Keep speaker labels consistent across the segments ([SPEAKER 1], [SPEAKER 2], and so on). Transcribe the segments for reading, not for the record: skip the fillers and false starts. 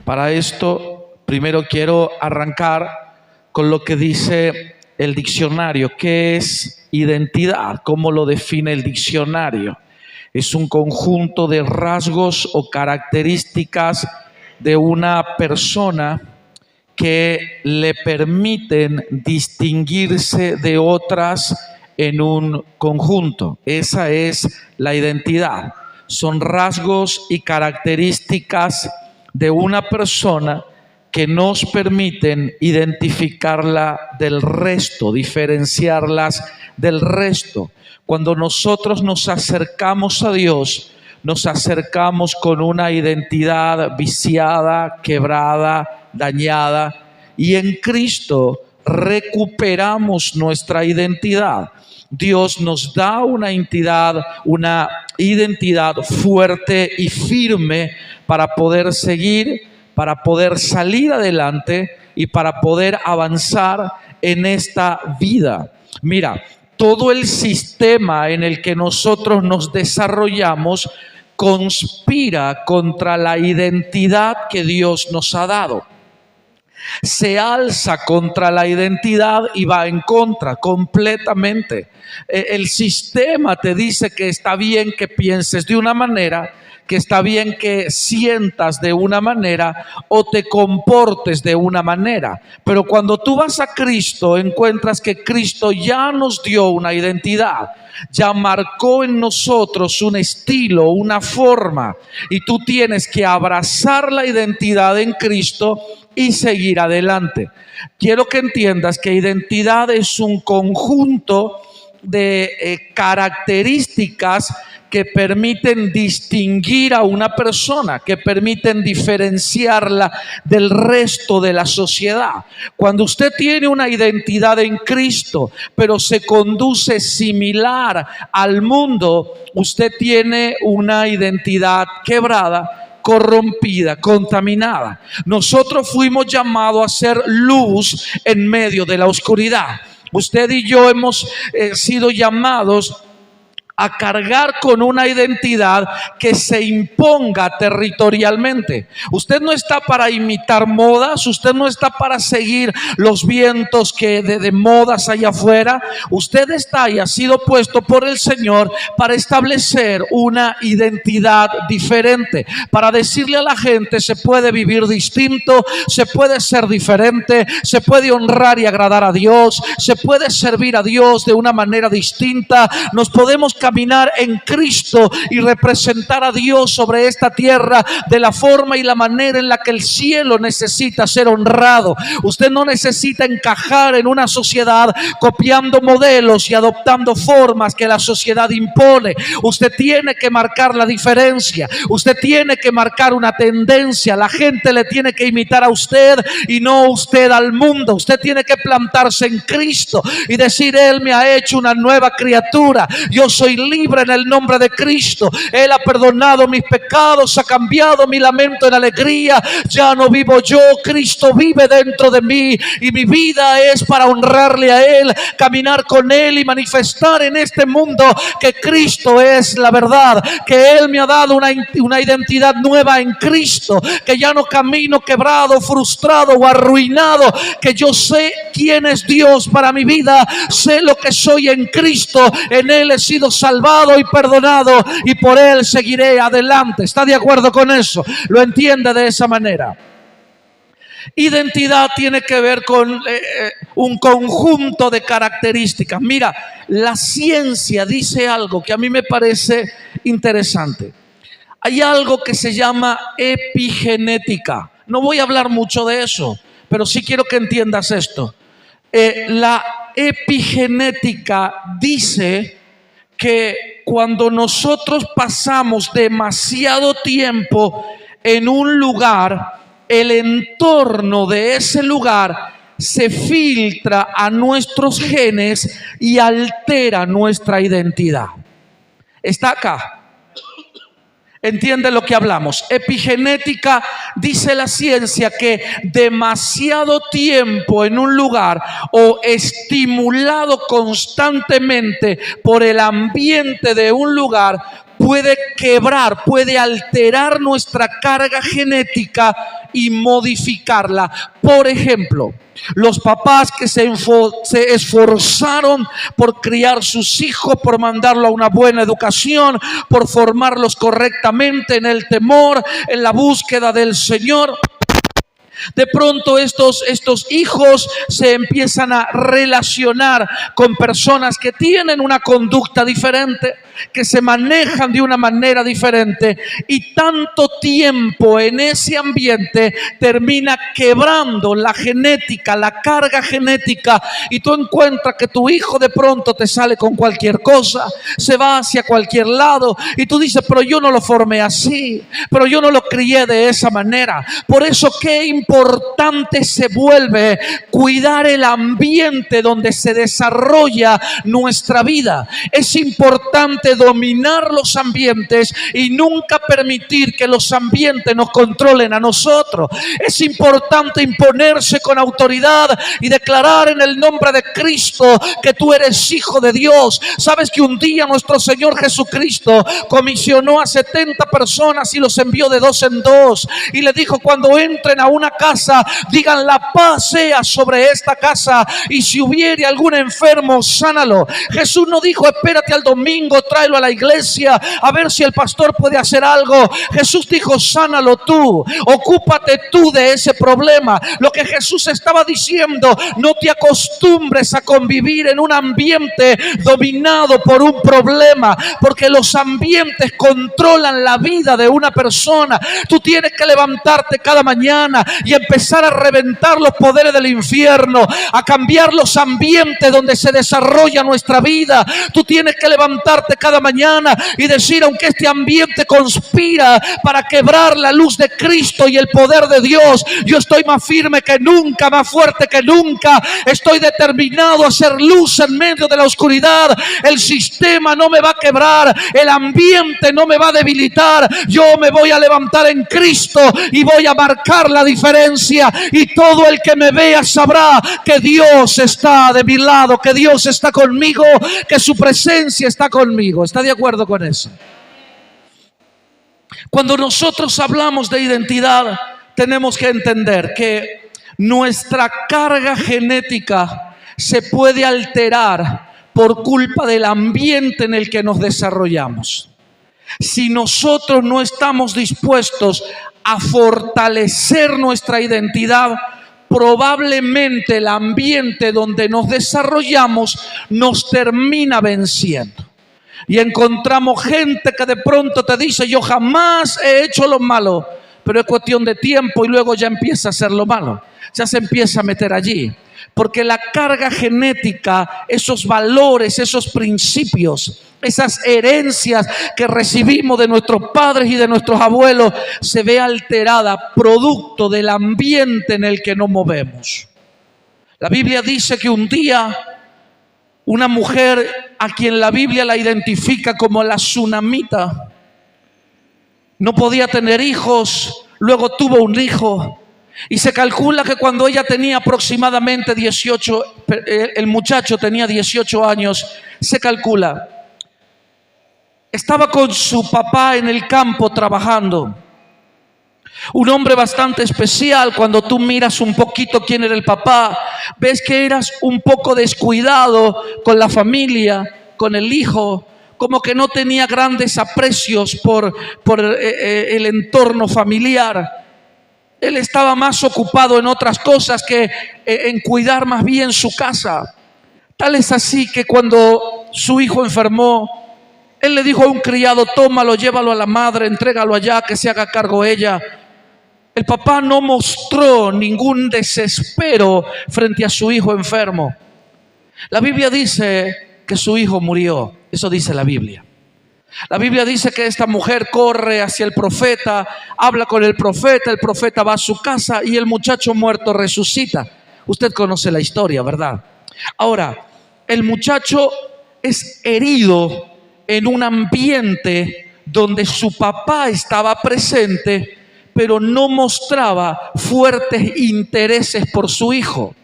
[SPEAKER 1] Para esto, primero quiero arrancar con lo que dice el diccionario. ¿Qué es identidad? ¿Cómo lo define el diccionario? Es un conjunto de rasgos o características de una persona que le permiten distinguirse de otras en un conjunto. Esa es la identidad. Son rasgos y características de una persona que nos permiten identificarla del resto, diferenciarlas del resto. Cuando nosotros nos acercamos a Dios, nos acercamos con una identidad viciada, quebrada, dañada, y en Cristo recuperamos nuestra identidad. Dios nos da una identidad fuerte y firme para poder seguir, para poder salir adelante y para poder avanzar en esta vida. Mira, todo el sistema en el que nosotros nos desarrollamos conspira contra la identidad que Dios nos ha dado. Se alza contra la identidad y va en contra completamente. El sistema te dice que está bien que pienses de una manera, que está bien que sientas de una manera o te comportes de una manera. Pero cuando tú vas a Cristo, encuentras que Cristo ya nos dio una identidad, ya marcó en nosotros un estilo, una forma, y tú tienes que abrazar la identidad en Cristo y seguir adelante. Quiero que entiendas que identidad es un conjunto de características que permiten distinguir a una persona, que permiten diferenciarla del resto de la sociedad. Cuando usted tiene una identidad en Cristo, pero se conduce similar al mundo, usted tiene una identidad quebrada, corrompida, contaminada. Nosotros fuimos llamados a ser luz en medio de la oscuridad. Usted y yo hemos sido llamados a cargar con una identidad que se imponga territorialmente. Usted no está para imitar modas, usted no está para seguir los vientos que de modas allá afuera. Usted está y ha sido puesto por el Señor para establecer una identidad diferente, para decirle a la gente: se puede vivir distinto, se puede ser diferente, se puede honrar y agradar a Dios, se puede servir a Dios de una manera distinta. Nos podemos caminar en Cristo y representar a Dios sobre esta tierra de la forma y la manera en la que el cielo necesita ser honrado. Usted no necesita encajar en una sociedad copiando modelos y adoptando formas que la sociedad impone. Usted tiene que marcar la diferencia. Usted tiene que marcar una tendencia. La gente le tiene que imitar a usted y no usted al mundo. Usted tiene que plantarse en Cristo y decir: Él me ha hecho una nueva criatura. Yo soy libre en el nombre de Cristo. Él ha perdonado mis pecados, ha cambiado mi lamento en alegría. Ya no vivo yo, Cristo vive dentro de mí, y mi vida es para honrarle a Él, caminar con Él y manifestar en este mundo que Cristo es la verdad, que Él me ha dado una identidad nueva en Cristo, que ya no camino quebrado, frustrado o arruinado, que yo sé quién es Dios para mi vida, sé lo que soy en Cristo, en Él he sido salvado y perdonado, y por Él seguiré adelante. ¿Está de acuerdo con eso? ¿Lo entiende de esa manera? Identidad tiene que ver con un conjunto de características. Mira, la ciencia dice algo que a mí me parece interesante. Hay algo que se llama epigenética. No voy a hablar mucho de eso, pero sí quiero que entiendas esto. La epigenética dice que cuando nosotros pasamos demasiado tiempo en un lugar, el entorno de ese lugar se filtra a nuestros genes y altera nuestra identidad. ¿Está acá? ¿Entiende lo que hablamos? Epigenética dice la ciencia que demasiado tiempo en un lugar o estimulado constantemente por el ambiente de un lugar puede quebrar, puede alterar nuestra carga genética y modificarla. Por ejemplo, los papás que se esforzaron por criar sus hijos, por mandarlo a una buena educación, por formarlos correctamente en el temor, en la búsqueda del Señor. De pronto estos hijos se empiezan a relacionar con personas que tienen una conducta diferente, que se manejan de una manera diferente, y tanto tiempo en ese ambiente termina quebrando la genética, la carga genética, y tú encuentras que tu hijo de pronto te sale con cualquier cosa, se va hacia cualquier lado, y tú dices, pero yo no lo formé así, pero yo no lo crié de esa manera. Por eso qué importante se vuelve cuidar el ambiente donde se desarrolla nuestra vida. Es importante dominar los ambientes y nunca permitir que los ambientes nos controlen a nosotros. Es importante imponerse con autoridad y declarar en el nombre de Cristo que tú eres hijo de Dios. Sabes que un día nuestro Señor Jesucristo comisionó a 70 personas y los envió de 2 en 2 y le dijo: cuando entren a una casa, digan la paz sea sobre esta casa, y si hubiere algún enfermo, sánalo. Jesús no dijo espérate al domingo, tráelo a la iglesia a ver si el pastor puede hacer algo. Jesús dijo sánalo tú, ocúpate tú de ese problema. Lo que Jesús estaba diciendo: no te acostumbres a convivir en un ambiente dominado por un problema, porque los ambientes controlan la vida de una persona. Tú tienes que levantarte cada mañana y empezar a reventar los poderes del infierno, a cambiar los ambientes donde se desarrolla nuestra vida. Tú tienes que levantarte cada mañana y decir: aunque este ambiente conspira para quebrar la luz de Cristo y el poder de Dios, yo estoy más firme que nunca, más fuerte que nunca. Estoy determinado a ser luz en medio de la oscuridad. El sistema no me va a quebrar, el ambiente no me va a debilitar. Yo me voy a levantar en Cristo y voy a marcar la diferencia, y todo el que me vea sabrá que Dios está de mi lado, que Dios está conmigo, que su presencia está conmigo. ¿Está de acuerdo con eso? Cuando nosotros hablamos de identidad, tenemos que entender que nuestra carga genética se puede alterar por culpa del ambiente en el que nos desarrollamos. Si nosotros no estamos dispuestos a fortalecer nuestra identidad, probablemente el ambiente donde nos desarrollamos nos termina venciendo. Y encontramos gente que de pronto te dice: yo jamás he hecho lo malo, pero es cuestión de tiempo y luego ya empieza a hacer lo malo, ya se empieza a meter allí. Porque la carga genética, esos valores, esos principios, esas herencias que recibimos de nuestros padres y de nuestros abuelos, se ve alterada producto del ambiente en el que nos movemos. La Biblia dice que un día una mujer a quien la Biblia la identifica como la Sunamita no podía tener hijos, luego tuvo un hijo. Y se calcula que cuando ella tenía aproximadamente 18, el muchacho tenía 18 años, se calcula, estaba con su papá en el campo trabajando. Un hombre bastante especial. Cuando tú miras un poquito quién era el papá, ves que eras un poco descuidado con la familia, con el hijo, como que no tenía grandes aprecios por el entorno familiar. Él estaba más ocupado en otras cosas que en cuidar más bien su casa. Tal es así que cuando su hijo enfermó, él le dijo a un criado: tómalo, llévalo a la madre, entrégalo allá, que se haga cargo ella. El papá no mostró ningún desespero frente a su hijo enfermo. La Biblia dice que su hijo murió. Eso dice la Biblia. La Biblia dice que esta mujer corre hacia el profeta, habla con el profeta va a su casa y el muchacho muerto resucita. Usted conoce la historia, ¿verdad? Ahora, el muchacho es herido en un ambiente donde su papá estaba presente, pero no mostraba fuertes intereses por su hijo.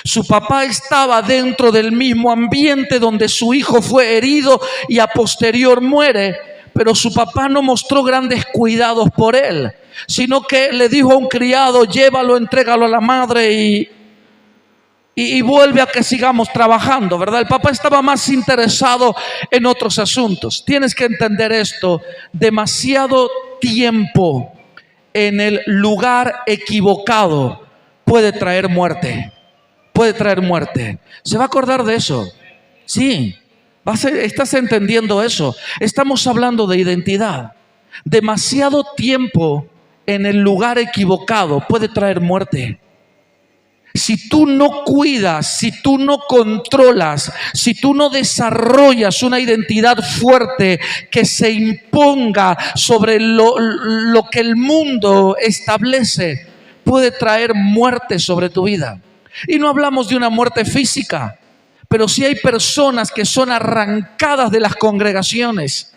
[SPEAKER 1] Su papá estaba dentro del mismo ambiente donde su hijo fue herido y a posterior muere, pero su papá no mostró grandes cuidados por él, sino que le dijo a un criado: llévalo, entrégalo a la madre y vuelve a que sigamos trabajando, ¿verdad? El papá estaba más interesado en otros asuntos. Tienes que entender esto: demasiado tiempo en el lugar equivocado puede traer muerte. Puede traer muerte. ¿Se va a acordar de eso? Sí. ¿Estás entendiendo eso? Estamos hablando de identidad. Demasiado tiempo en el lugar equivocado puede traer muerte. Si tú no cuidas, si tú no controlas, si tú no desarrollas una identidad fuerte que se imponga sobre lo que el mundo establece, puede traer muerte sobre tu vida. Y no hablamos de una muerte física, pero sí hay personas que son arrancadas de las congregaciones.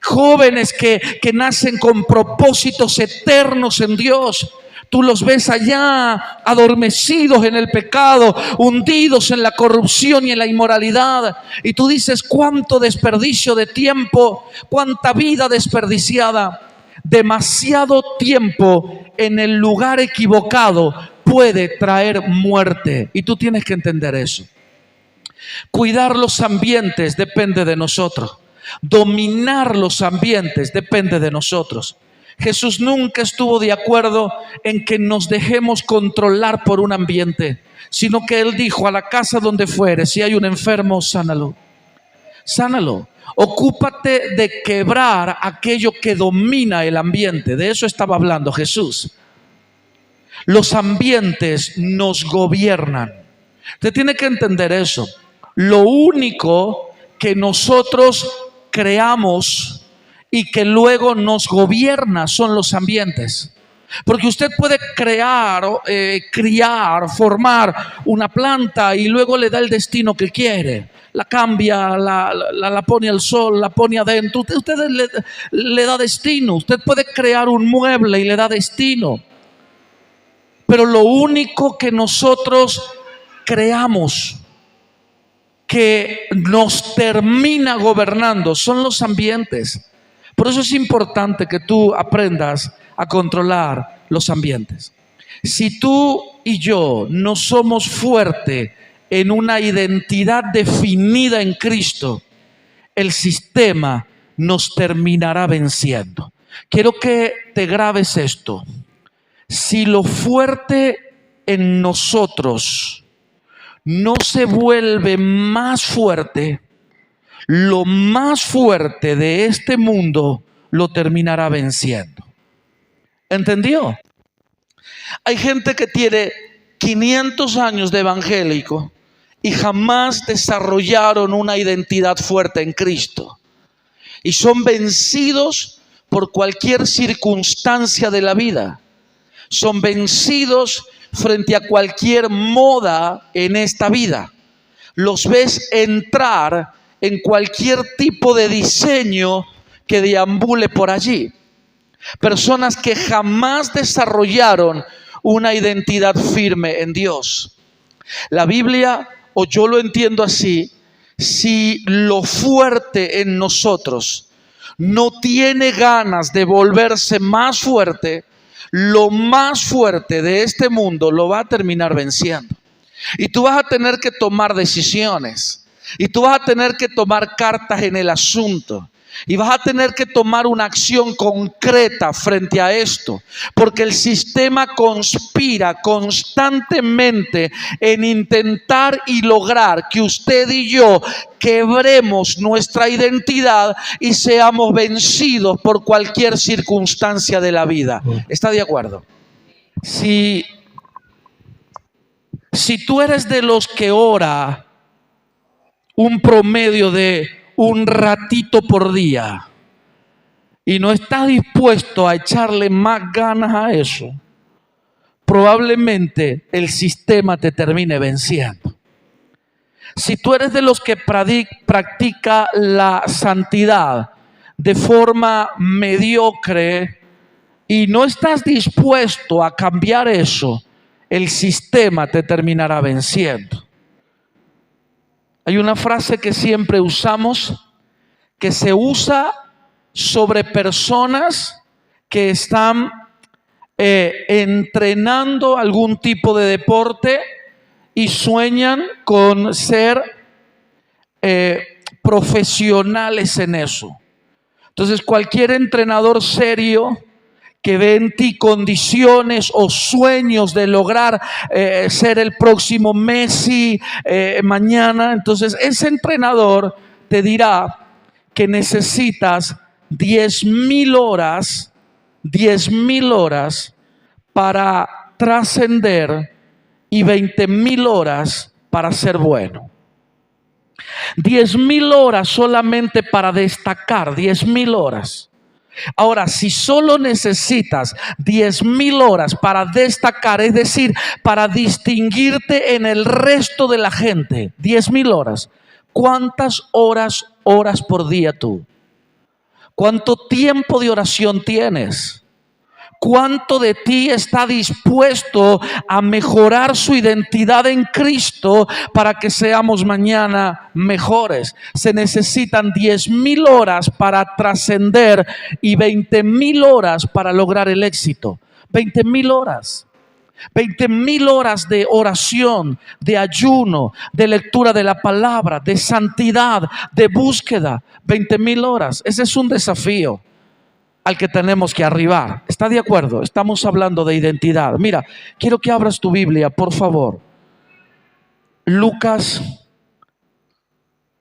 [SPEAKER 1] Jóvenes que nacen con propósitos eternos en Dios. Tú los ves allá adormecidos en el pecado, hundidos en la corrupción y en la inmoralidad. Y tú dices: cuánto desperdicio de tiempo, cuánta vida desperdiciada. Demasiado tiempo en el lugar equivocado puede traer muerte. Y tú tienes que entender eso. Cuidar los ambientes depende de nosotros. Dominar los ambientes depende de nosotros. Jesús nunca estuvo de acuerdo en que nos dejemos controlar por un ambiente, sino que Él dijo: a la casa donde fueres, si hay un enfermo, sánalo. Sánalo. Ocúpate de quebrar aquello que domina el ambiente. De eso estaba hablando Jesús. Los ambientes nos gobiernan. Usted tiene que entender eso. Lo único que nosotros creamos y que luego nos gobierna son los ambientes. Porque usted puede crear, criar, formar una planta y luego le da el destino que quiere. La cambia, la pone al sol, la pone adentro. Usted le da destino. Usted puede crear un mueble y le da destino. Pero lo único que nosotros creamos, que nos termina gobernando, son los ambientes. Por eso es importante que tú aprendas a controlar los ambientes. Si tú y yo no somos fuertes en una identidad definida en Cristo, el sistema nos terminará venciendo. Quiero que te grabes esto. Si lo fuerte en nosotros no se vuelve más fuerte, lo más fuerte de este mundo lo terminará venciendo. ¿Entendió? Hay gente que tiene 500 años de evangélico y jamás desarrollaron una identidad fuerte en Cristo. Y son vencidos por cualquier circunstancia de la vida. Son vencidos frente a cualquier moda en esta vida. Los ves entrar en cualquier tipo de diseño que deambule por allí. Personas que jamás desarrollaron una identidad firme en Dios. La Biblia, o yo lo entiendo así, si lo fuerte en nosotros no tiene ganas de volverse más fuerte, lo más fuerte de este mundo lo va a terminar venciendo. Y tú vas a tener que tomar decisiones. Y tú vas a tener que tomar cartas en el asunto. Y vas a tener que tomar una acción concreta frente a esto. Porque el sistema conspira constantemente en intentar y lograr que usted y yo quebremos nuestra identidad y seamos vencidos por cualquier circunstancia de la vida. ¿Está de acuerdo? Si tú eres de los que ora un promedio de un ratito por día y no estás dispuesto a echarle más ganas a eso, probablemente el sistema te termine venciendo. Si tú eres de los que practica la santidad de forma mediocre y no estás dispuesto a cambiar eso, el sistema te terminará venciendo. Hay una frase que siempre usamos, que se usa sobre personas que están entrenando algún tipo de deporte y sueñan con ser profesionales en eso. Entonces, cualquier entrenador serio que ve en ti condiciones o sueños de lograr ser el próximo Messi mañana, entonces ese entrenador te dirá que necesitas 10,000 horas, 10,000 horas para trascender y 20,000 horas para ser bueno. 10,000 horas solamente para destacar, 10,000 horas. Ahora, si solo necesitas 10,000 horas para destacar, es decir, para distinguirte en el resto de la gente, 10,000 horas, ¿cuántas horas oras por día tú? ¿Cuánto tiempo de oración tienes? ¿Cuánto de ti está dispuesto a mejorar su identidad en Cristo para que seamos mañana mejores? Se necesitan 10,000 horas para trascender y 20,000 horas para lograr el éxito. 20,000 horas. 20,000 horas de oración, de ayuno, de lectura de la palabra, de santidad, de búsqueda. 20,000 horas. Ese es un desafío al que tenemos que arribar. ¿Está de acuerdo? Estamos hablando de identidad. Mira, quiero que abras tu Biblia, por favor.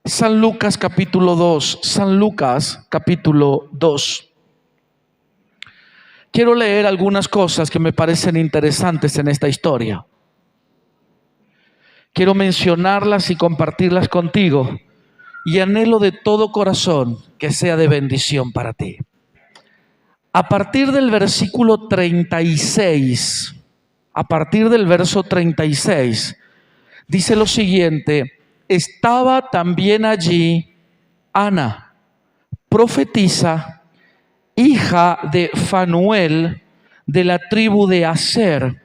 [SPEAKER 1] San Lucas capítulo 2. San Lucas capítulo 2. Quiero leer algunas cosas que me parecen interesantes en esta historia. Quiero mencionarlas y compartirlas contigo. Y anhelo de todo corazón que sea de bendición para ti. A partir del versículo 36, a partir del verso 36, dice lo siguiente: estaba también allí Ana, profetisa, hija de Fanuel, de la tribu de Aser,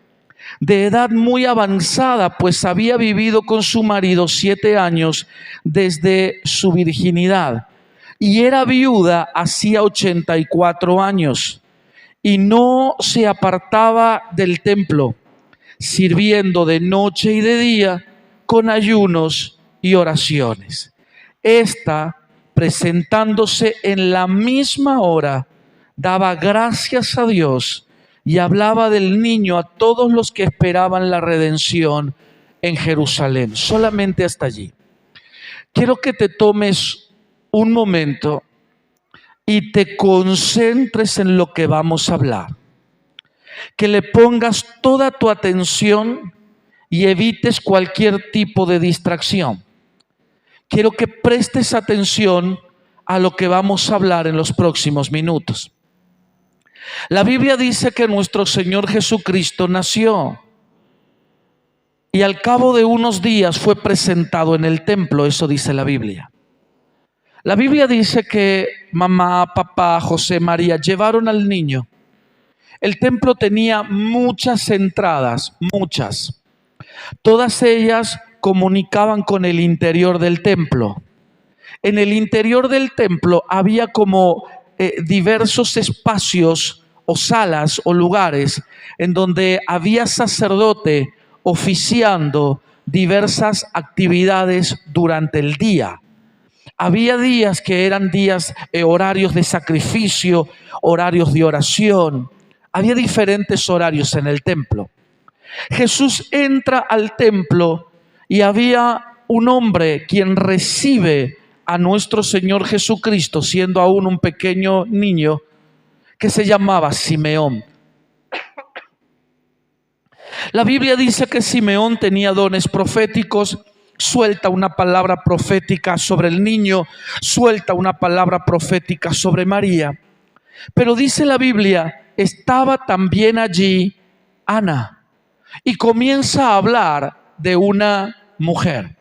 [SPEAKER 1] de edad muy avanzada, pues había vivido con su marido 7 años desde su virginidad. Y era viuda hacía 84 años y no se apartaba del templo, sirviendo de noche y de día con ayunos y oraciones. Esta, presentándose en la misma hora, daba gracias a Dios y hablaba del niño a todos los que esperaban la redención en Jerusalén. Solamente hasta allí. Quiero que te tomes un momento y te concentres en lo que vamos a hablar. Que le pongas toda tu atención y evites cualquier tipo de distracción. Quiero que prestes atención a lo que vamos a hablar en los próximos minutos. La Biblia dice que nuestro Señor Jesucristo nació y al cabo de unos días fue presentado en el templo. Eso dice la Biblia. La Biblia dice que mamá, papá, José, María llevaron al niño. El templo tenía muchas entradas, muchas. Todas ellas comunicaban con el interior del templo. En el interior del templo había como diversos espacios o salas o lugares en donde había sacerdote oficiando diversas actividades durante el día. Había días que eran días, horarios de sacrificio, horarios de oración. Había diferentes horarios en el templo. Jesús entra al templo y había un hombre quien recibe a nuestro Señor Jesucristo, siendo aún un pequeño niño, que se llamaba Simeón. La Biblia dice que Simeón tenía dones proféticos. Suelta una palabra profética sobre el niño, suelta una palabra profética sobre María. Pero dice la Biblia, estaba también allí Ana, y comienza a hablar de una mujer.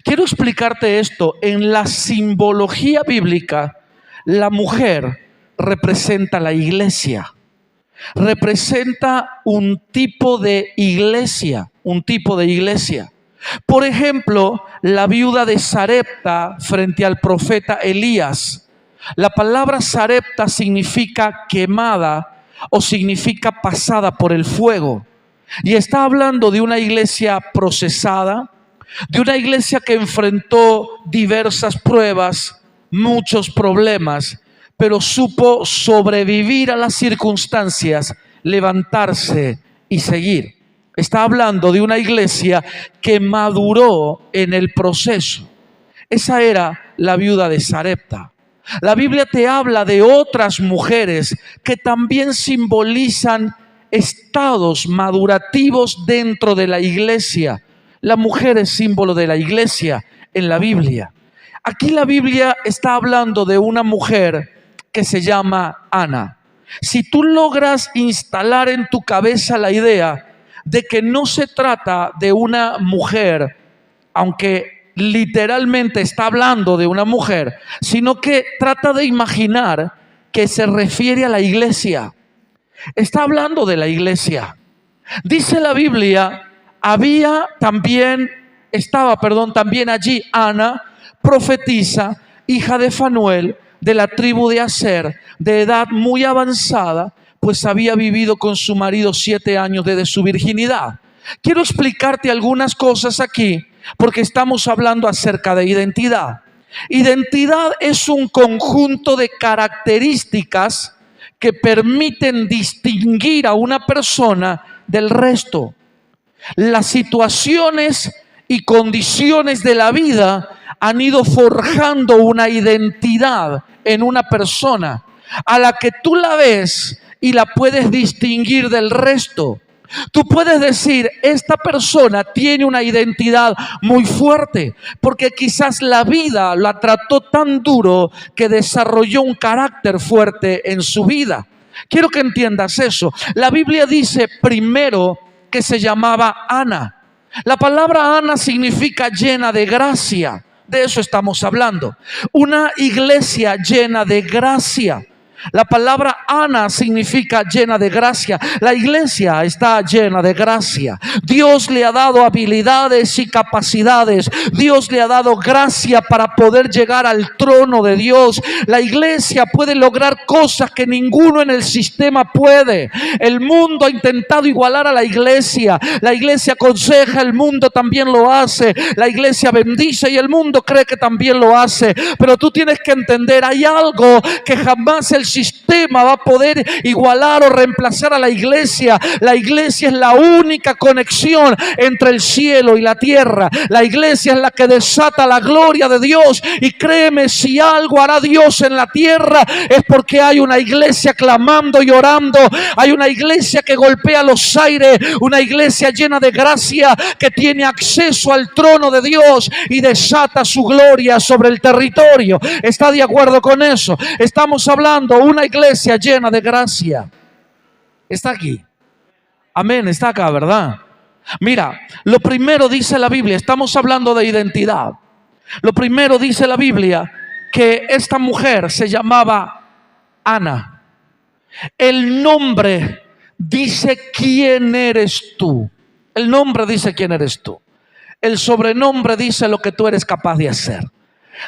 [SPEAKER 1] Quiero explicarte esto. En la simbología bíblica, la mujer representa la iglesia, representa un tipo de iglesia, un tipo de iglesia. Por ejemplo, la viuda de Sarepta frente al profeta Elías La palabra Sarepta significa quemada o significa pasada por el fuego. Y está hablando de una iglesia procesada, de una iglesia que enfrentó diversas pruebas, muchos problemas, pero supo sobrevivir a las circunstancias, levantarse y seguir. Está hablando de una iglesia que maduró en el proceso. Esa era la viuda de Sarepta. La Biblia te habla de otras mujeres que también simbolizan estados madurativos dentro de la iglesia. La mujer es símbolo de la iglesia en la Biblia. Aquí la Biblia está hablando de una mujer que se llama Ana. Si tú logras instalar en tu cabeza la idea de que no se trata de una mujer, aunque literalmente está hablando de una mujer, sino que trata de imaginar que se refiere a la iglesia. Está hablando de la iglesia. Dice la Biblia, estaba también allí Ana, profetisa, hija de Fanuel, de la tribu de Aser, de edad muy avanzada, pues había vivido con su marido 7 años desde su virginidad. Quiero explicarte algunas cosas aquí, porque estamos hablando acerca de identidad. Identidad es un conjunto de características que permiten distinguir a una persona del resto. Las situaciones y condiciones de la vida han ido forjando una identidad en una persona a la que tú la ves y la puedes distinguir del resto. Tú puedes decir, esta persona tiene una identidad muy fuerte, porque quizás la vida la trató tan duro que desarrolló un carácter fuerte en su vida. Quiero que entiendas eso. La Biblia dice primero que se llamaba Ana. La palabra Ana significa llena de gracia. De eso estamos hablando. Una iglesia llena de gracia. La palabra Ana significa llena de gracia. La iglesia está llena de gracia. Dios le ha dado habilidades y capacidades. Dios le ha dado gracia para poder llegar al trono de Dios. La iglesia puede lograr cosas que ninguno en el sistema puede. El mundo ha intentado igualar a la iglesia. La iglesia aconseja, el mundo también lo hace. La iglesia bendice y el mundo cree que también lo hace. Pero tú tienes que entender, hay algo que jamás el sistema va a poder igualar o reemplazar a la iglesia. La iglesia es la única conexión entre el cielo y la tierra. La iglesia es la que desata la gloria de Dios. Y créeme, si algo hará Dios en la tierra es porque hay una iglesia clamando y orando. Hay una iglesia que golpea los aires, una iglesia llena de gracia que tiene acceso al trono de Dios y desata su gloria sobre el territorio. ¿Está de acuerdo con eso? Estamos hablando una iglesia llena de gracia. Está aquí. Amén, está acá, ¿verdad? Mira, lo primero dice la Biblia, estamos hablando de identidad. Lo primero dice la Biblia que esta mujer se llamaba Ana. El nombre dice quién eres tú. El nombre dice quién eres tú. El sobrenombre dice lo que tú eres capaz de hacer.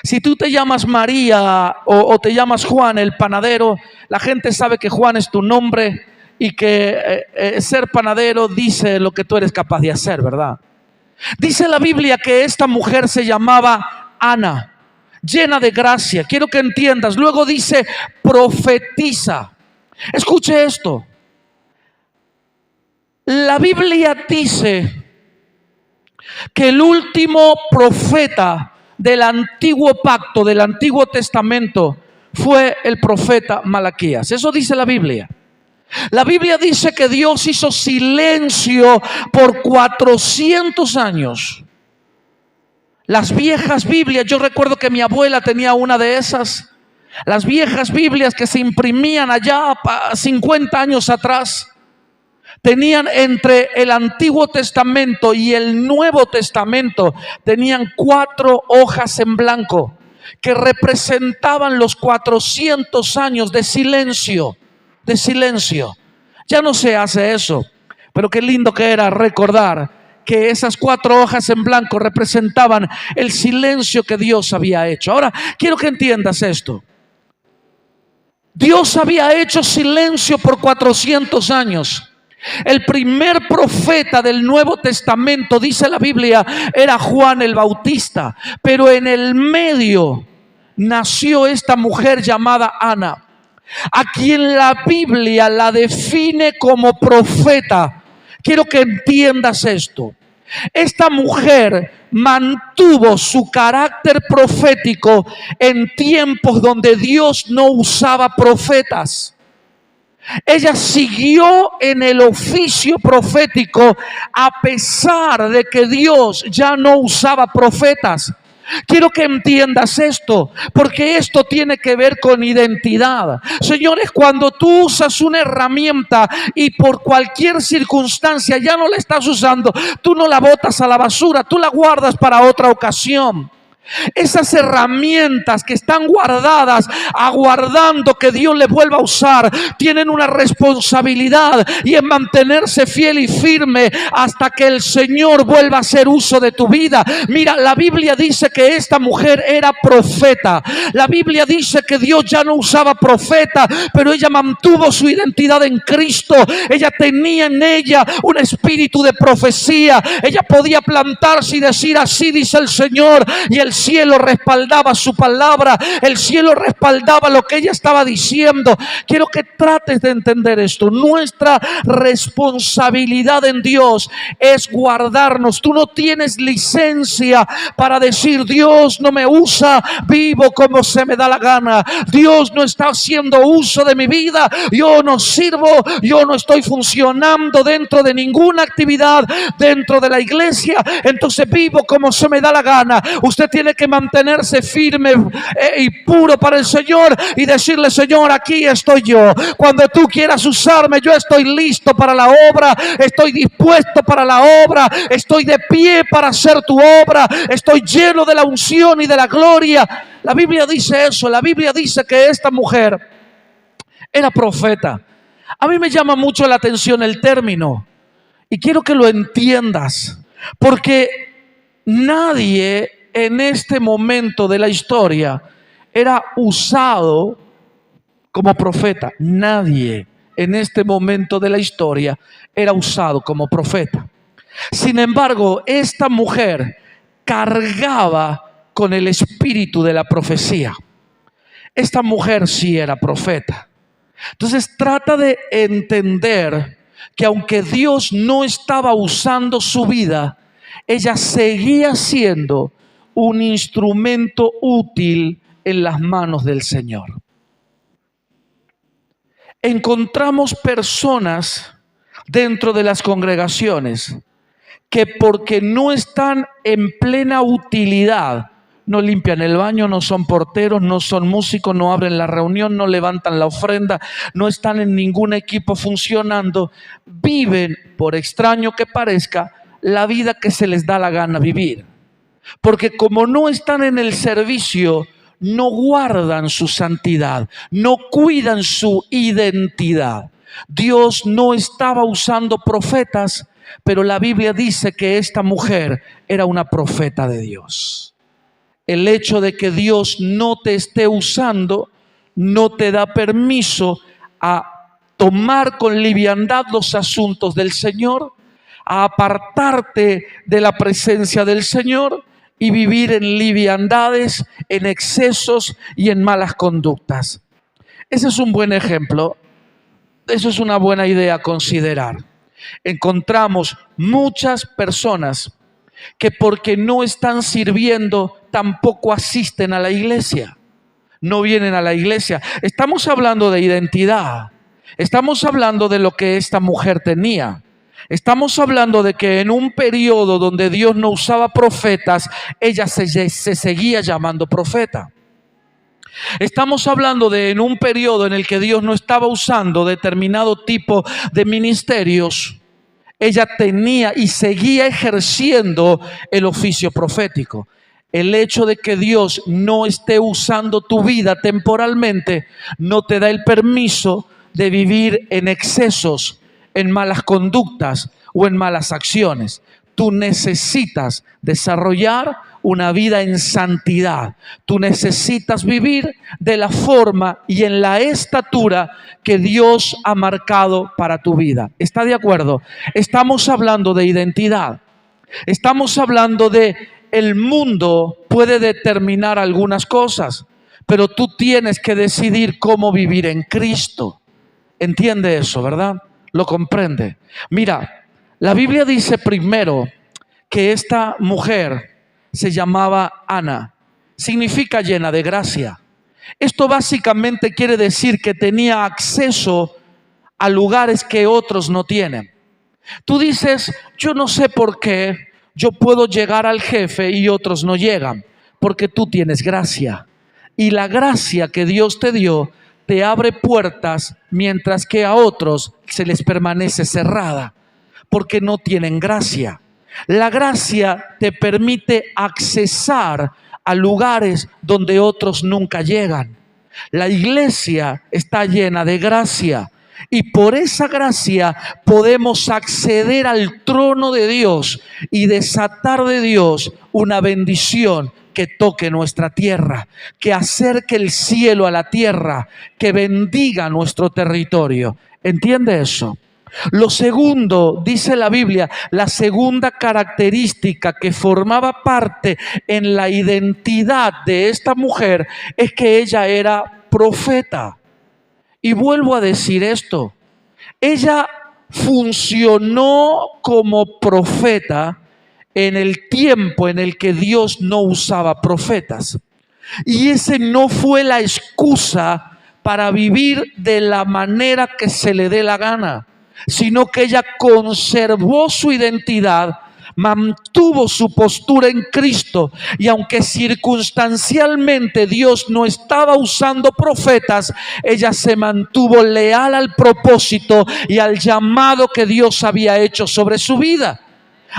[SPEAKER 1] Si tú te llamas María o te llamas Juan el panadero, la gente sabe que Juan es tu nombre y que ser panadero dice lo que tú eres capaz de hacer, ¿verdad? Dice la Biblia que esta mujer se llamaba Ana, llena de gracia. Quiero que entiendas. Luego dice profetiza. Escuche esto. La Biblia dice que el último profeta del antiguo pacto, del Antiguo Testamento, fue el profeta Malaquías. Eso dice la Biblia. La Biblia dice que Dios hizo silencio por 400 años. Las viejas Biblias, yo recuerdo que mi abuela tenía una de esas. Las viejas Biblias que se imprimían allá 50 años atrás. Tenían entre el Antiguo Testamento y el Nuevo Testamento, tenían 4 hojas en blanco que representaban los 400 años de silencio, de silencio. Ya no se hace eso, pero qué lindo que era recordar que esas 4 hojas en blanco representaban el silencio que Dios había hecho. Ahora, quiero que entiendas esto. Dios había hecho silencio por 400 años. El primer profeta del Nuevo Testamento, dice la Biblia, era Juan el Bautista. Pero en el medio nació esta mujer llamada Ana, a quien la Biblia la define como profeta. Quiero que entiendas esto. Esta mujer mantuvo su carácter profético en tiempos donde Dios no usaba profetas. Ella siguió en el oficio profético a pesar de que Dios ya no usaba profetas. Quiero que entiendas esto, porque esto tiene que ver con identidad. Señores, cuando tú usas una herramienta y por cualquier circunstancia ya no la estás usando, tú no la botas a la basura, tú la guardas para otra ocasión. Esas herramientas que están guardadas, aguardando que Dios le vuelva a usar, tienen una responsabilidad, y es mantenerse fiel y firme hasta que el Señor vuelva a hacer uso de tu vida. Mira, la Biblia dice que esta mujer era profeta. La Biblia dice que Dios ya no usaba profeta, pero ella mantuvo su identidad en Cristo. Ella tenía en ella un espíritu de profecía. Ella podía plantarse y decir: así dice el Señor, y el cielo respaldaba su palabra, el cielo respaldaba lo que ella estaba diciendo. Quiero que trates de entender esto. Nuestra responsabilidad en Dios es guardarnos. Tú no tienes licencia para decir: Dios no me usa, vivo como se me da la gana, Dios no está haciendo uso de mi vida, yo no sirvo, yo no estoy funcionando dentro de ninguna actividad dentro de la iglesia, entonces vivo como se me da la gana. Usted tiene que mantenerse firme y puro para el Señor y decirle: Señor, aquí estoy yo. Cuando tú quieras usarme, yo estoy listo para la obra, estoy dispuesto para la obra, estoy de pie para hacer tu obra, estoy lleno de la unción y de la gloria. La Biblia dice eso. La Biblia dice que esta mujer era profeta. A mí me llama mucho la atención el término, y quiero que lo entiendas, porque nadie en este momento de la historia era usado como profeta. Nadie en este momento de la historia era usado como profeta. Sin embargo, esta mujer cargaba con el espíritu de la profecía. Esta mujer sí era profeta. Entonces trata de entender que aunque Dios no estaba usando su vida, ella seguía siendo un instrumento útil en las manos del Señor. Encontramos personas dentro de las congregaciones que, porque no están en plena utilidad, no limpian el baño, no son porteros, no son músicos, no abren la reunión, no levantan la ofrenda, no están en ningún equipo funcionando, viven, por extraño que parezca, la vida que se les da la gana vivir. Porque como no están en el servicio, no guardan su santidad, no cuidan su identidad. Dios no estaba usando profetas, pero la Biblia dice que esta mujer era una profeta de Dios. El hecho de que Dios no te esté usando no te da permiso a tomar con liviandad los asuntos del Señor, a apartarte de la presencia del Señor y vivir en liviandades, en excesos y en malas conductas. Ese es un buen ejemplo. Eso es una buena idea a considerar. Encontramos muchas personas que, porque no están sirviendo, tampoco asisten a la iglesia. No vienen a la iglesia. Estamos hablando de identidad. Estamos hablando de lo que esta mujer tenía. Estamos hablando de que en un periodo donde Dios no usaba profetas, ella se seguía llamando profeta. Estamos hablando de en un periodo en el que Dios no estaba usando determinado tipo de ministerios, ella tenía y seguía ejerciendo el oficio profético. El hecho de que Dios no esté usando tu vida temporalmente no te da el permiso de vivir en excesos, en malas conductas o en malas acciones. Tú necesitas desarrollar una vida en santidad. Tú necesitas vivir de la forma y en la estatura que Dios ha marcado para tu vida. ¿Está de acuerdo? Estamos hablando de identidad. Estamos hablando de el mundo puede determinar algunas cosas, pero tú tienes que decidir cómo vivir en Cristo. Entiende eso, ¿verdad? Lo comprende. Mira, la Biblia dice primero que esta mujer se llamaba Ana. Significa llena de gracia. Esto básicamente quiere decir que tenía acceso a lugares que otros no tienen. Tú dices, yo no sé por qué yo puedo llegar al jefe y otros no llegan, porque tú tienes gracia. Y la gracia que Dios te dio te abre puertas, mientras que a otros se les permanece cerrada, porque no tienen gracia. La gracia te permite accesar a lugares donde otros nunca llegan. La iglesia está llena de gracia. Y por esa gracia podemos acceder al trono de Dios y desatar de Dios una bendición que toque nuestra tierra, que acerque el cielo a la tierra, que bendiga nuestro territorio. ¿Entiende eso? Lo segundo, dice la Biblia, la segunda característica que formaba parte en la identidad de esta mujer es que ella era profeta. Y vuelvo a decir esto, ella funcionó como profeta en el tiempo en el que Dios no usaba profetas. Y ese no fue la excusa para vivir de la manera que se le dé la gana, sino que ella conservó su identidad, mantuvo su postura en Cristo, y aunque circunstancialmente Dios no estaba usando profetas, ella se mantuvo leal al propósito y al llamado que Dios había hecho sobre su vida.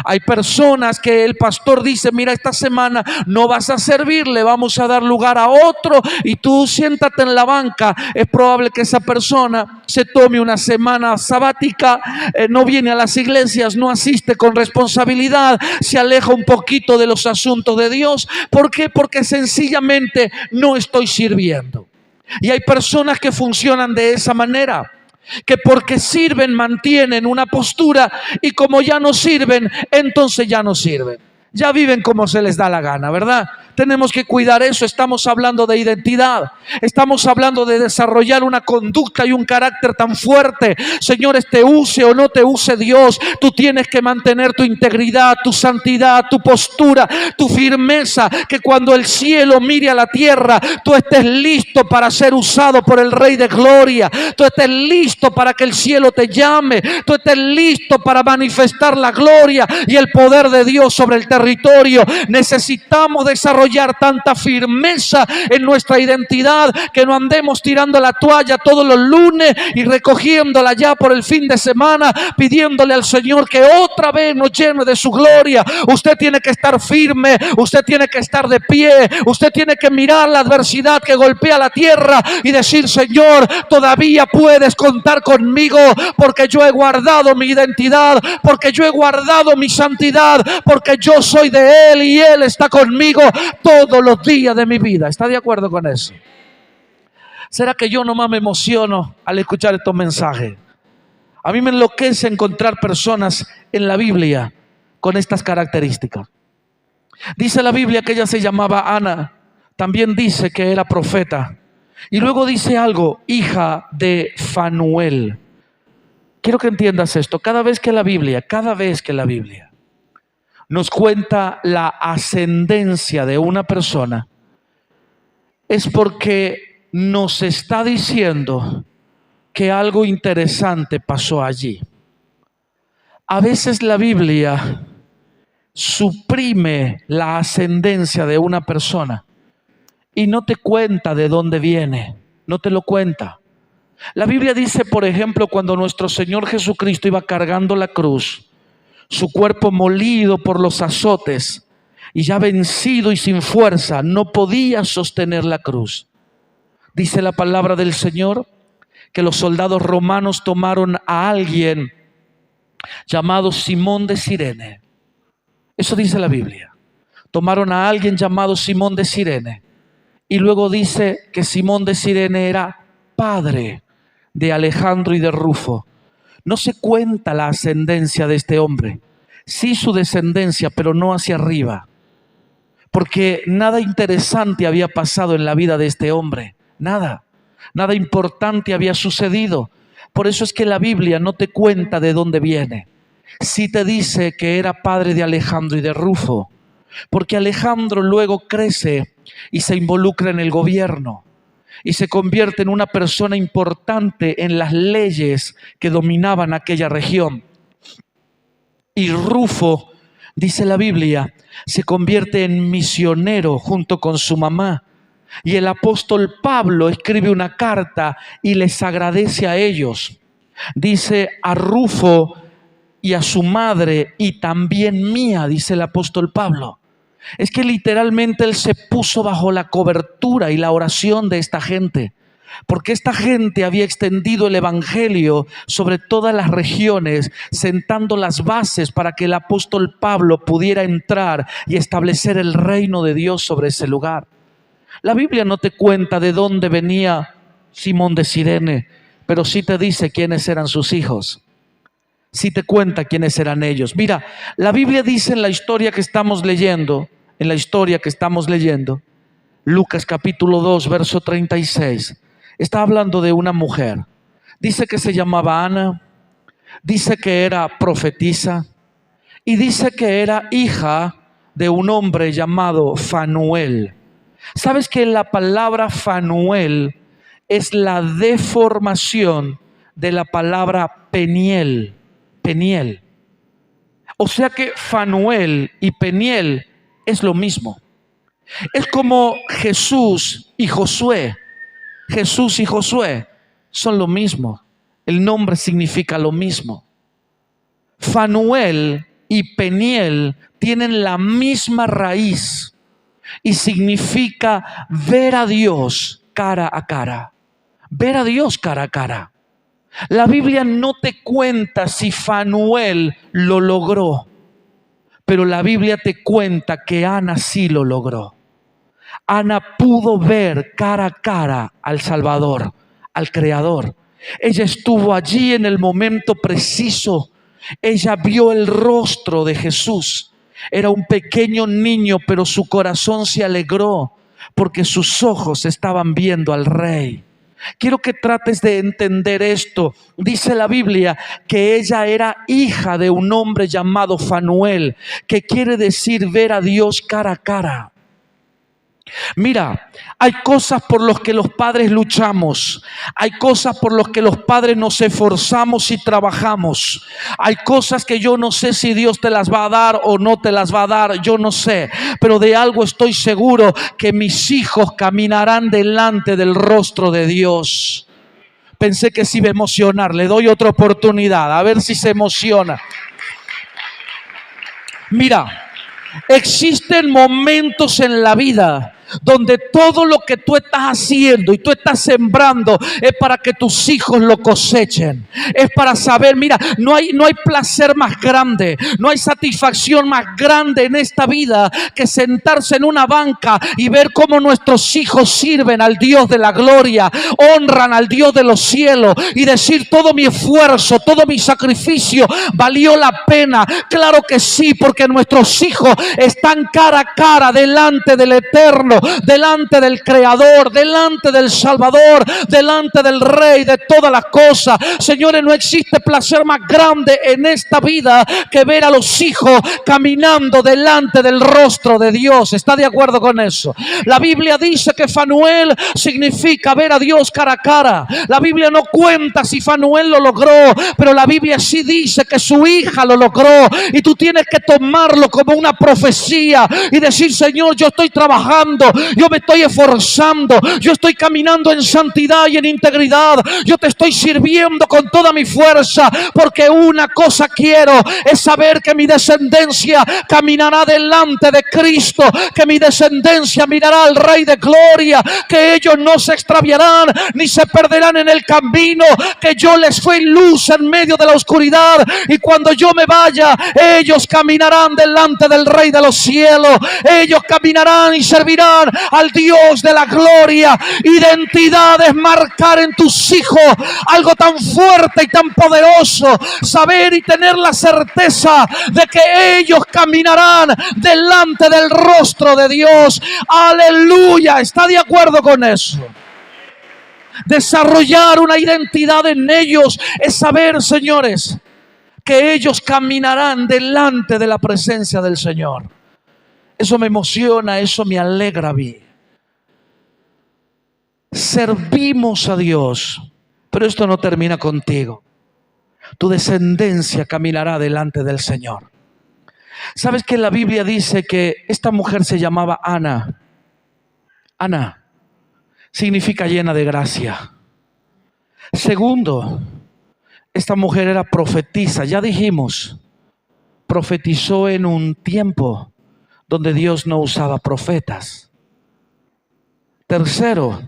[SPEAKER 1] Hay personas que el pastor dice, mira, esta semana no vas a servir, le vamos a dar lugar a otro y tú siéntate en la banca. Es probable que esa persona se tome una semana sabática, no viene a las iglesias, no asiste con responsabilidad, se aleja un poquito de los asuntos de Dios. ¿Por qué? Porque sencillamente no estoy sirviendo. Y hay personas que funcionan de esa manera, que porque sirven mantienen una postura, y como ya no sirven, entonces ya no sirven. Ya viven como se les da la gana, ¿verdad? Tenemos que cuidar eso. Estamos hablando de identidad. Estamos hablando de desarrollar una conducta y un carácter tan fuerte. Señores, te use o no te use Dios, tú tienes que mantener tu integridad, tu santidad, tu postura, tu firmeza, que cuando el cielo mire a la tierra, tú estés listo para ser usado por el Rey de Gloria. Tú estés listo para que el cielo te llame. Tú estés listo para manifestar la gloria y el poder de Dios sobre el territorio. Necesitamos desarrollar tanta firmeza en nuestra identidad que no andemos tirando la toalla todos los lunes y recogiéndola ya por el fin de semana, pidiéndole al Señor que otra vez nos llene de su gloria. Usted tiene que estar firme, usted tiene que estar de pie, usted tiene que mirar la adversidad que golpea la tierra y decir, Señor, todavía puedes contar conmigo, porque yo he guardado mi identidad, porque yo he guardado mi santidad, porque yo soy de Él y Él está conmigo todos los días de mi vida. ¿Está de acuerdo con eso? ¿Será que yo nomás me emociono al escuchar estos mensajes? A mí me enloquece encontrar personas en la Biblia con estas características. Dice la Biblia que ella se llamaba Ana. También dice que era profeta. Y luego dice algo, hija de Fanuel. Quiero que entiendas esto. Cada vez que la Biblia nos cuenta la ascendencia de una persona, es porque nos está diciendo que algo interesante pasó allí. A veces la Biblia suprime la ascendencia de una persona y no te cuenta de dónde viene, no te lo cuenta. La Biblia dice, por ejemplo, cuando nuestro Señor Jesucristo iba cargando la cruz, su cuerpo molido por los azotes y ya vencido y sin fuerza, no podía sostener la cruz. Dice la palabra del Señor que los soldados romanos tomaron a alguien llamado Simón de Cirene. Eso dice la Biblia. Tomaron a alguien llamado Simón de Cirene. Y luego dice que Simón de Cirene era padre de Alejandro y de Rufo. No se cuenta la ascendencia de este hombre. Sí su descendencia, pero no hacia arriba. Porque nada interesante había pasado en la vida de este hombre. Nada importante había sucedido. Por eso es que la Biblia no te cuenta de dónde viene. Sí te dice que era padre de Alejandro y de Rufo. Porque Alejandro luego crece y se involucra en el gobierno. Y se convierte en una persona importante en las leyes que dominaban aquella región. Y Rufo, dice la Biblia, se convierte en misionero junto con su mamá. Y el apóstol Pablo escribe una carta y les agradece a ellos. Dice: a Rufo y a su madre y también mía, dice el apóstol Pablo. Es que literalmente él se puso bajo la cobertura y la oración de esta gente. Porque esta gente había extendido el evangelio sobre todas las regiones, sentando las bases para que el apóstol Pablo pudiera entrar y establecer el reino de Dios sobre ese lugar. La Biblia no te cuenta de dónde venía Simón de Cirene, pero sí te dice quiénes eran sus hijos. Sí te cuenta quiénes eran ellos. Mira, la Biblia dice en la historia que estamos leyendo, Lucas capítulo 2, verso 36, está hablando de una mujer. Dice que se llamaba Ana, dice que era profetisa y dice que era hija de un hombre llamado Fanuel. ¿Sabes que la palabra Fanuel es la deformación de la palabra Peniel? Peniel. O sea que Fanuel y Peniel es lo mismo. Es como Jesús y Josué. Jesús y Josué son lo mismo. El nombre significa lo mismo. Fanuel y Peniel tienen la misma raíz y significa ver a Dios cara a cara. Ver a Dios cara a cara. La Biblia no te cuenta si Fanuel lo logró, pero la Biblia te cuenta que Ana sí lo logró. Ana pudo ver cara a cara al Salvador, al Creador. Ella estuvo allí en el momento preciso. Ella vio el rostro de Jesús. Era un pequeño niño, pero su corazón se alegró porque sus ojos estaban viendo al Rey. Quiero que trates de entender esto. Dice la Biblia que ella era hija de un hombre llamado Fanuel, que quiere decir ver a Dios cara a cara. Mira, hay cosas por las que los padres luchamos. Hay cosas por las que los padres nos esforzamos y trabajamos. Hay cosas que yo no sé si Dios te las va a dar o no te las va a dar. Yo no sé. Pero de algo estoy seguro, que mis hijos caminarán delante del rostro de Dios. Pensé que se iba a emocionar. Le doy otra oportunidad. A ver si se emociona. Mira, existen momentos en la vida donde todo lo que tú estás haciendo y tú estás sembrando es para que tus hijos lo cosechen. Es para saber, mira, no hay placer más grande, no hay satisfacción más grande en esta vida que sentarse en una banca y ver cómo nuestros hijos sirven al Dios de la gloria, honran al Dios de los cielos y decir: todo mi esfuerzo, todo mi sacrificio valió la pena. Claro que sí, porque nuestros hijos están cara a cara delante del Eterno, delante del Creador, delante del Salvador, delante del Rey de todas las cosas. Señores, no existe placer más grande en esta vida que ver a los hijos caminando delante del rostro de Dios. ¿Está de acuerdo con eso? La Biblia dice que Fanuel significa ver a Dios cara a cara. La Biblia no cuenta si Fanuel lo logró, pero la Biblia sí dice que su hija lo logró. Y tú tienes que tomarlo como una profecía y decir: Señor, yo estoy trabajando yo me estoy esforzando, yo estoy caminando en santidad y en integridad, yo te estoy sirviendo con toda mi fuerza, porque una cosa quiero, es saber que mi descendencia caminará delante de Cristo, que mi descendencia mirará al Rey de Gloria, que ellos no se extraviarán ni se perderán en el camino, que yo les fui luz en medio de la oscuridad, y cuando yo me vaya, ellos caminarán delante del Rey de los cielos, ellos caminarán y servirán al Dios de la gloria. Identidad es marcar en tus hijos algo tan fuerte y tan poderoso, saber y tener la certeza de que ellos caminarán delante del rostro de Dios. Aleluya, ¿está de acuerdo con eso? Desarrollar una identidad en ellos es saber, señores, que ellos caminarán delante de la presencia del Señor. Eso me emociona, eso me alegra a mí. Servimos a Dios, pero esto no termina contigo. Tu descendencia caminará delante del Señor. ¿Sabes que la Biblia dice que esta mujer se llamaba Ana? Ana significa llena de gracia. Segundo, esta mujer era profetisa. Ya dijimos, profetizó en un tiempo donde Dios no usaba profetas. Tercero,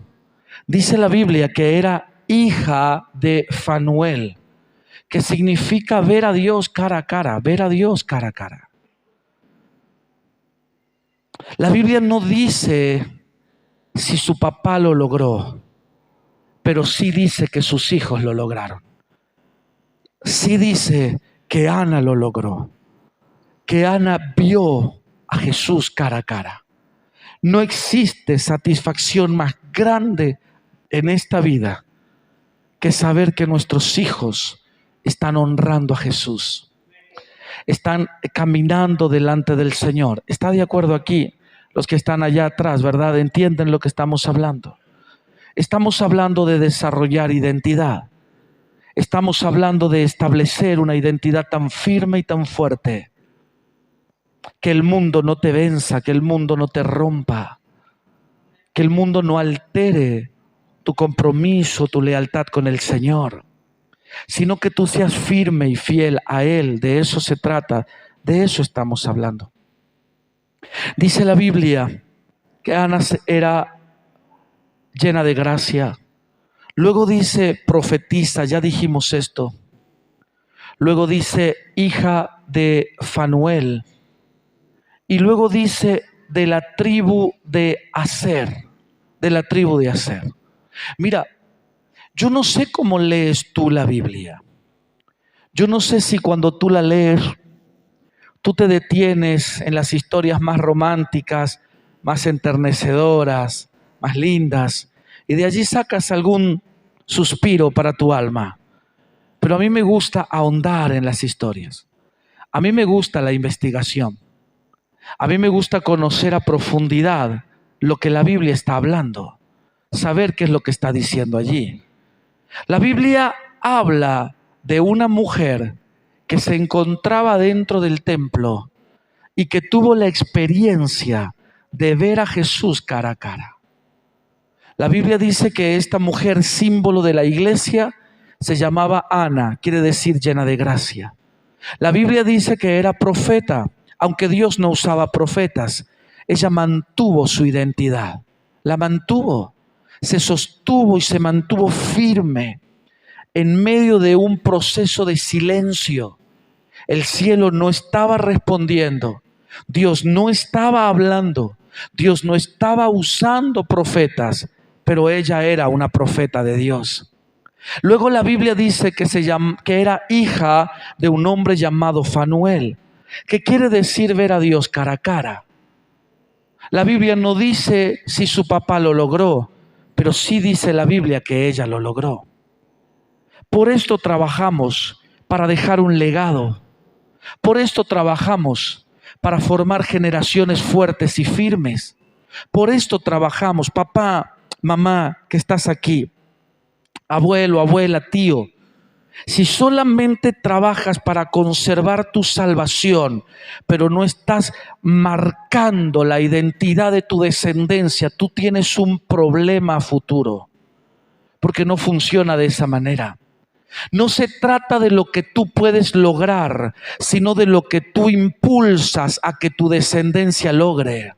[SPEAKER 1] dice la Biblia que era hija de Fanuel, que significa ver a Dios cara a cara, ver a Dios cara a cara. La Biblia no dice si su papá lo logró, pero sí dice que sus hijos lo lograron. Sí dice que Ana lo logró, que Ana vio a Jesús cara a cara. No existe satisfacción más grande en esta vida que saber que nuestros hijos están honrando a Jesús, están caminando delante del Señor. ¿Está de acuerdo aquí? Los que están allá atrás, ¿verdad? ¿Entienden lo que estamos hablando? Estamos hablando de desarrollar identidad. Estamos hablando de establecer una identidad tan firme y tan fuerte que el mundo no te venza, que el mundo no te rompa, que el mundo no altere tu compromiso, tu lealtad con el Señor, sino que tú seas firme y fiel a Él. De eso se trata, de eso estamos hablando. Dice la Biblia que Ana era llena de gracia. Luego dice profetiza, ya dijimos esto. Luego dice hija de Fanuel. Y luego dice de la tribu de Aser, de la tribu de Aser. Mira, yo no sé cómo lees tú la Biblia. Yo no sé si cuando tú la lees, tú te detienes en las historias más románticas, más enternecedoras, más lindas, y de allí sacas algún suspiro para tu alma. Pero a mí me gusta ahondar en las historias. A mí me gusta la investigación. A mí me gusta conocer a profundidad lo que la Biblia está hablando, saber qué es lo que está diciendo allí. La Biblia habla de una mujer que se encontraba dentro del templo y que tuvo la experiencia de ver a Jesús cara a cara. La Biblia dice que esta mujer, símbolo de la iglesia, se llamaba Ana, quiere decir llena de gracia. La Biblia dice que era profeta, aunque Dios no usaba profetas. Ella mantuvo su identidad, la mantuvo, se sostuvo y se mantuvo firme en medio de un proceso de silencio. El cielo no estaba respondiendo, Dios no estaba hablando, Dios no estaba usando profetas, pero ella era una profeta de Dios. Luego la Biblia dice que era hija de un hombre llamado Fanuel, que quiere decir ver a Dios cara a cara. La Biblia no dice si su papá lo logró, pero sí dice la Biblia que ella lo logró. Por esto trabajamos para dejar un legado. Por esto trabajamos para formar generaciones fuertes y firmes. Por esto trabajamos, papá, mamá, que estás aquí, abuelo, abuela, tío. Si solamente trabajas para conservar tu salvación, pero no estás marcando la identidad de tu descendencia, tú tienes un problema a futuro, porque no funciona de esa manera. No se trata de lo que tú puedes lograr, sino de lo que tú impulsas a que tu descendencia logre.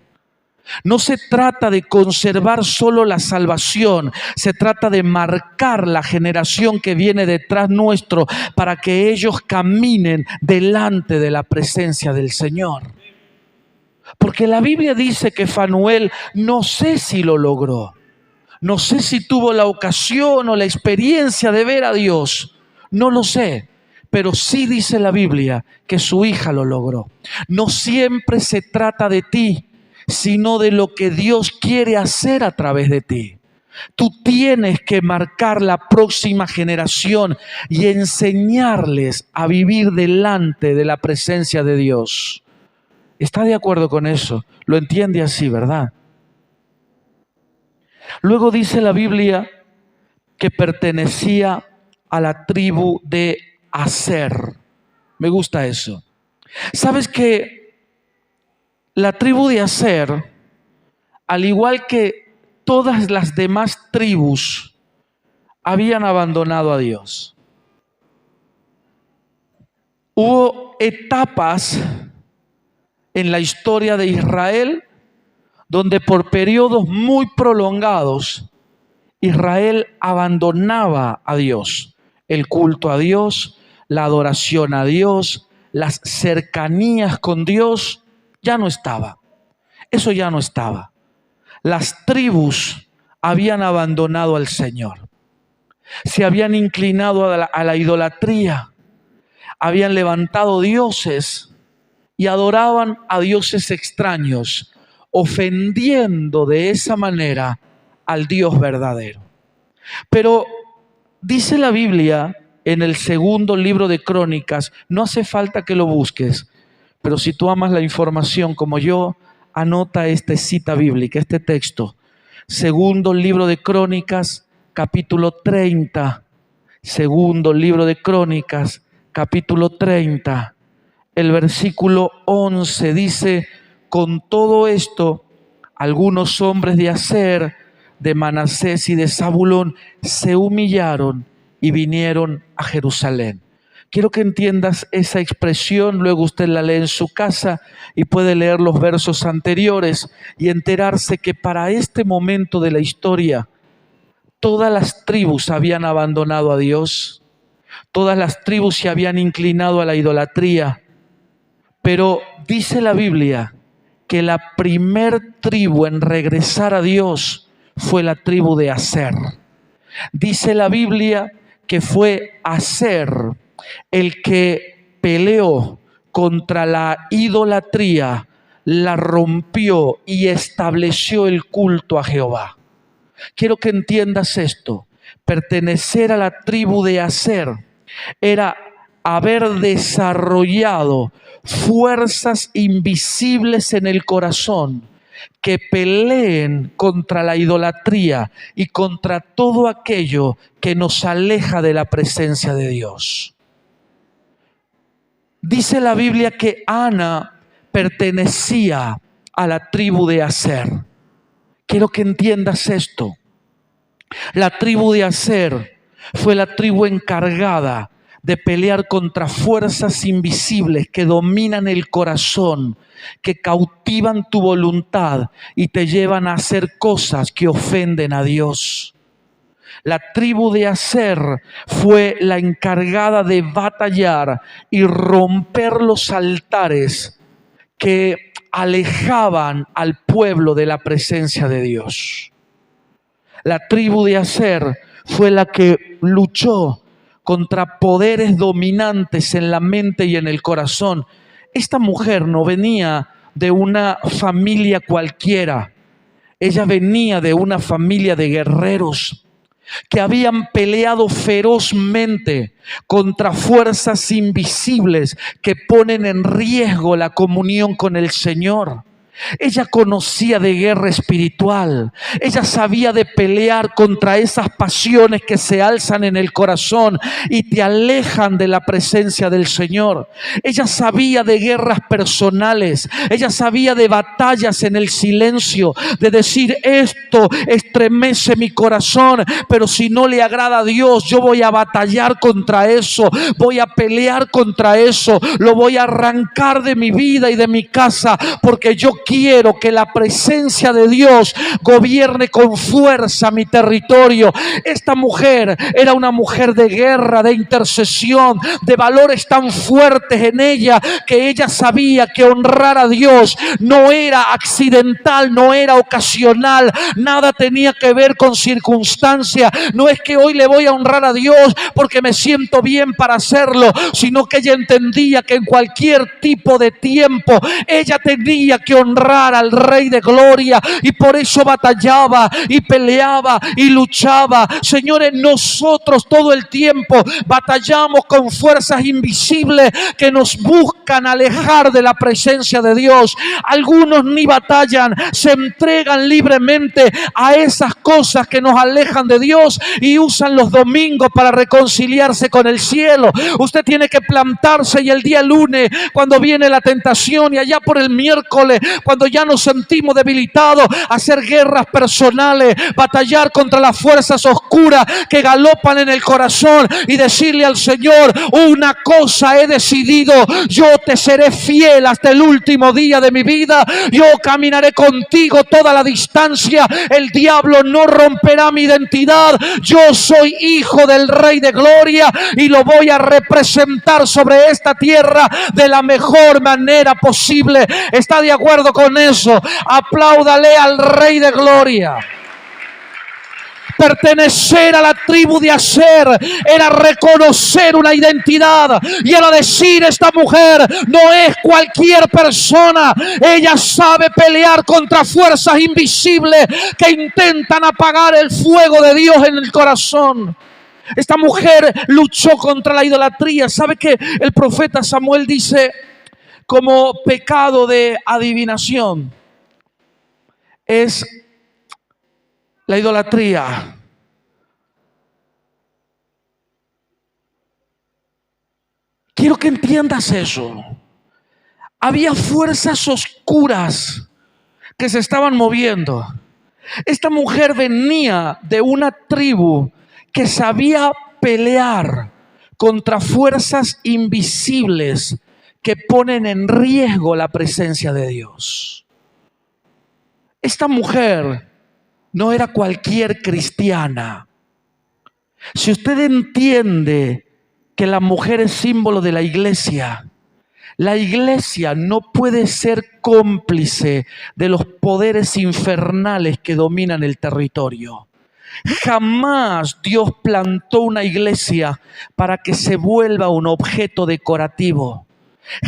[SPEAKER 1] No se trata de conservar solo la salvación, se trata de marcar la generación que viene detrás nuestro para que ellos caminen delante de la presencia del Señor. Porque la Biblia dice que Fanuel no sé si lo logró, no sé si tuvo la ocasión o la experiencia de ver a Dios, no lo sé. Pero sí dice la Biblia que su hija lo logró. No siempre se trata de ti, sino de lo que Dios quiere hacer a través de ti. Tú tienes que marcar la próxima generación y enseñarles a vivir delante de la presencia de Dios. ¿Está de acuerdo con eso? Lo entiende así, ¿verdad? Luego dice la Biblia que pertenecía a la tribu de Aser. Me gusta eso. ¿Sabes que la tribu de Aser, al igual que todas las demás tribus, habían abandonado a Dios? Hubo etapas en la historia de Israel donde por periodos muy prolongados Israel abandonaba a Dios, el culto a Dios, la adoración a Dios, las cercanías con Dios, ya no estaba. Eso ya no estaba. Las tribus habían abandonado al Señor. Se habían inclinado a la idolatría. Habían levantado dioses y adoraban a dioses extraños, ofendiendo de esa manera al Dios verdadero. Pero dice la Biblia en el segundo libro de Crónicas, no hace falta que lo busques, pero si tú amas la información como yo, anota esta cita bíblica, este texto. Segundo libro de Crónicas, capítulo 30. Segundo libro de Crónicas, capítulo 30. El versículo 11 dice: con todo esto, algunos hombres de Aser, de Manasés y de Zabulón se humillaron y vinieron a Jerusalén. Quiero que entiendas esa expresión, luego usted la lee en su casa y puede leer los versos anteriores y enterarse que para este momento de la historia todas las tribus habían abandonado a Dios, todas las tribus se habían inclinado a la idolatría, pero dice la Biblia que la primer tribu en regresar a Dios fue la tribu de Aser. Dice la Biblia que fue Aser el que peleó contra la idolatría, la rompió y estableció el culto a Jehová. Quiero que entiendas esto. Pertenecer a la tribu de Aser era haber desarrollado fuerzas invisibles en el corazón que peleen contra la idolatría y contra todo aquello que nos aleja de la presencia de Dios. Dice la Biblia que Ana pertenecía a la tribu de Aser. Quiero que entiendas esto. La tribu de Aser fue la tribu encargada de pelear contra fuerzas invisibles que dominan el corazón, que cautivan tu voluntad y te llevan a hacer cosas que ofenden a Dios. La tribu de Aser fue la encargada de batallar y romper los altares que alejaban al pueblo de la presencia de Dios. La tribu de Aser fue la que luchó contra poderes dominantes en la mente y en el corazón. Esta mujer no venía de una familia cualquiera. Ella venía de una familia de guerreros que habían peleado ferozmente contra fuerzas invisibles que ponen en riesgo la comunión con el Señor. Ella conocía de guerra espiritual. Ella sabía de pelear contra esas pasiones que se alzan en el corazón y te alejan de la presencia del Señor. Ella sabía de guerras personales. Ella sabía de batallas en el silencio, de decir: esto estremece mi corazón, pero si no le agrada a Dios, yo voy a batallar contra eso, voy a pelear contra eso, lo voy a arrancar de mi vida y de mi casa, porque yo quiero que la presencia de Dios gobierne con fuerza mi territorio. Esta mujer era una mujer de guerra, de intercesión, de valores tan fuertes en ella, que ella sabía que honrar a Dios no era accidental, no era ocasional, nada tenía que ver con circunstancia. No es que hoy le voy a honrar a Dios porque me siento bien para hacerlo, sino que ella entendía que en cualquier tipo de tiempo ella tenía que honrar al Rey de Gloria, y por eso batallaba y peleaba y luchaba. Señores, nosotros todo el tiempo batallamos con fuerzas invisibles que nos buscan alejar de la presencia de Dios. Algunos ni batallan, se entregan libremente a esas cosas que nos alejan de Dios y usan los domingos para reconciliarse con el cielo. Usted tiene que plantarse, y el día lunes, cuando viene la tentación, y allá por el miércoles, cuando ya nos sentimos debilitados, hacer guerras personales, batallar contra las fuerzas oscuras que galopan en el corazón, y decirle al Señor: una cosa he decidido, yo te seré fiel hasta el último día de mi vida, yo caminaré contigo toda la distancia, el diablo no romperá mi identidad, yo soy hijo del Rey de Gloria y lo voy a representar sobre esta tierra de la mejor manera posible. ¿Está de acuerdo con eso? Apláudale al Rey de Gloria. Pertenecer a la tribu de Aser era reconocer una identidad, y era decir: esta mujer no es cualquier persona, ella sabe pelear contra fuerzas invisibles que intentan apagar el fuego de Dios en el corazón. Esta mujer luchó contra la idolatría. ¿Sabe que el profeta Samuel dice como pecado de adivinación es la idolatría? Quiero que entiendas eso. Había fuerzas oscuras que se estaban moviendo. Esta mujer venía de una tribu que sabía pelear contra fuerzas invisibles que ponen en riesgo la presencia de Dios. Esta mujer no era cualquier cristiana. Si usted entiende que la mujer es símbolo de la iglesia no puede ser cómplice de los poderes infernales que dominan el territorio. Jamás Dios plantó una iglesia para que se vuelva un objeto decorativo.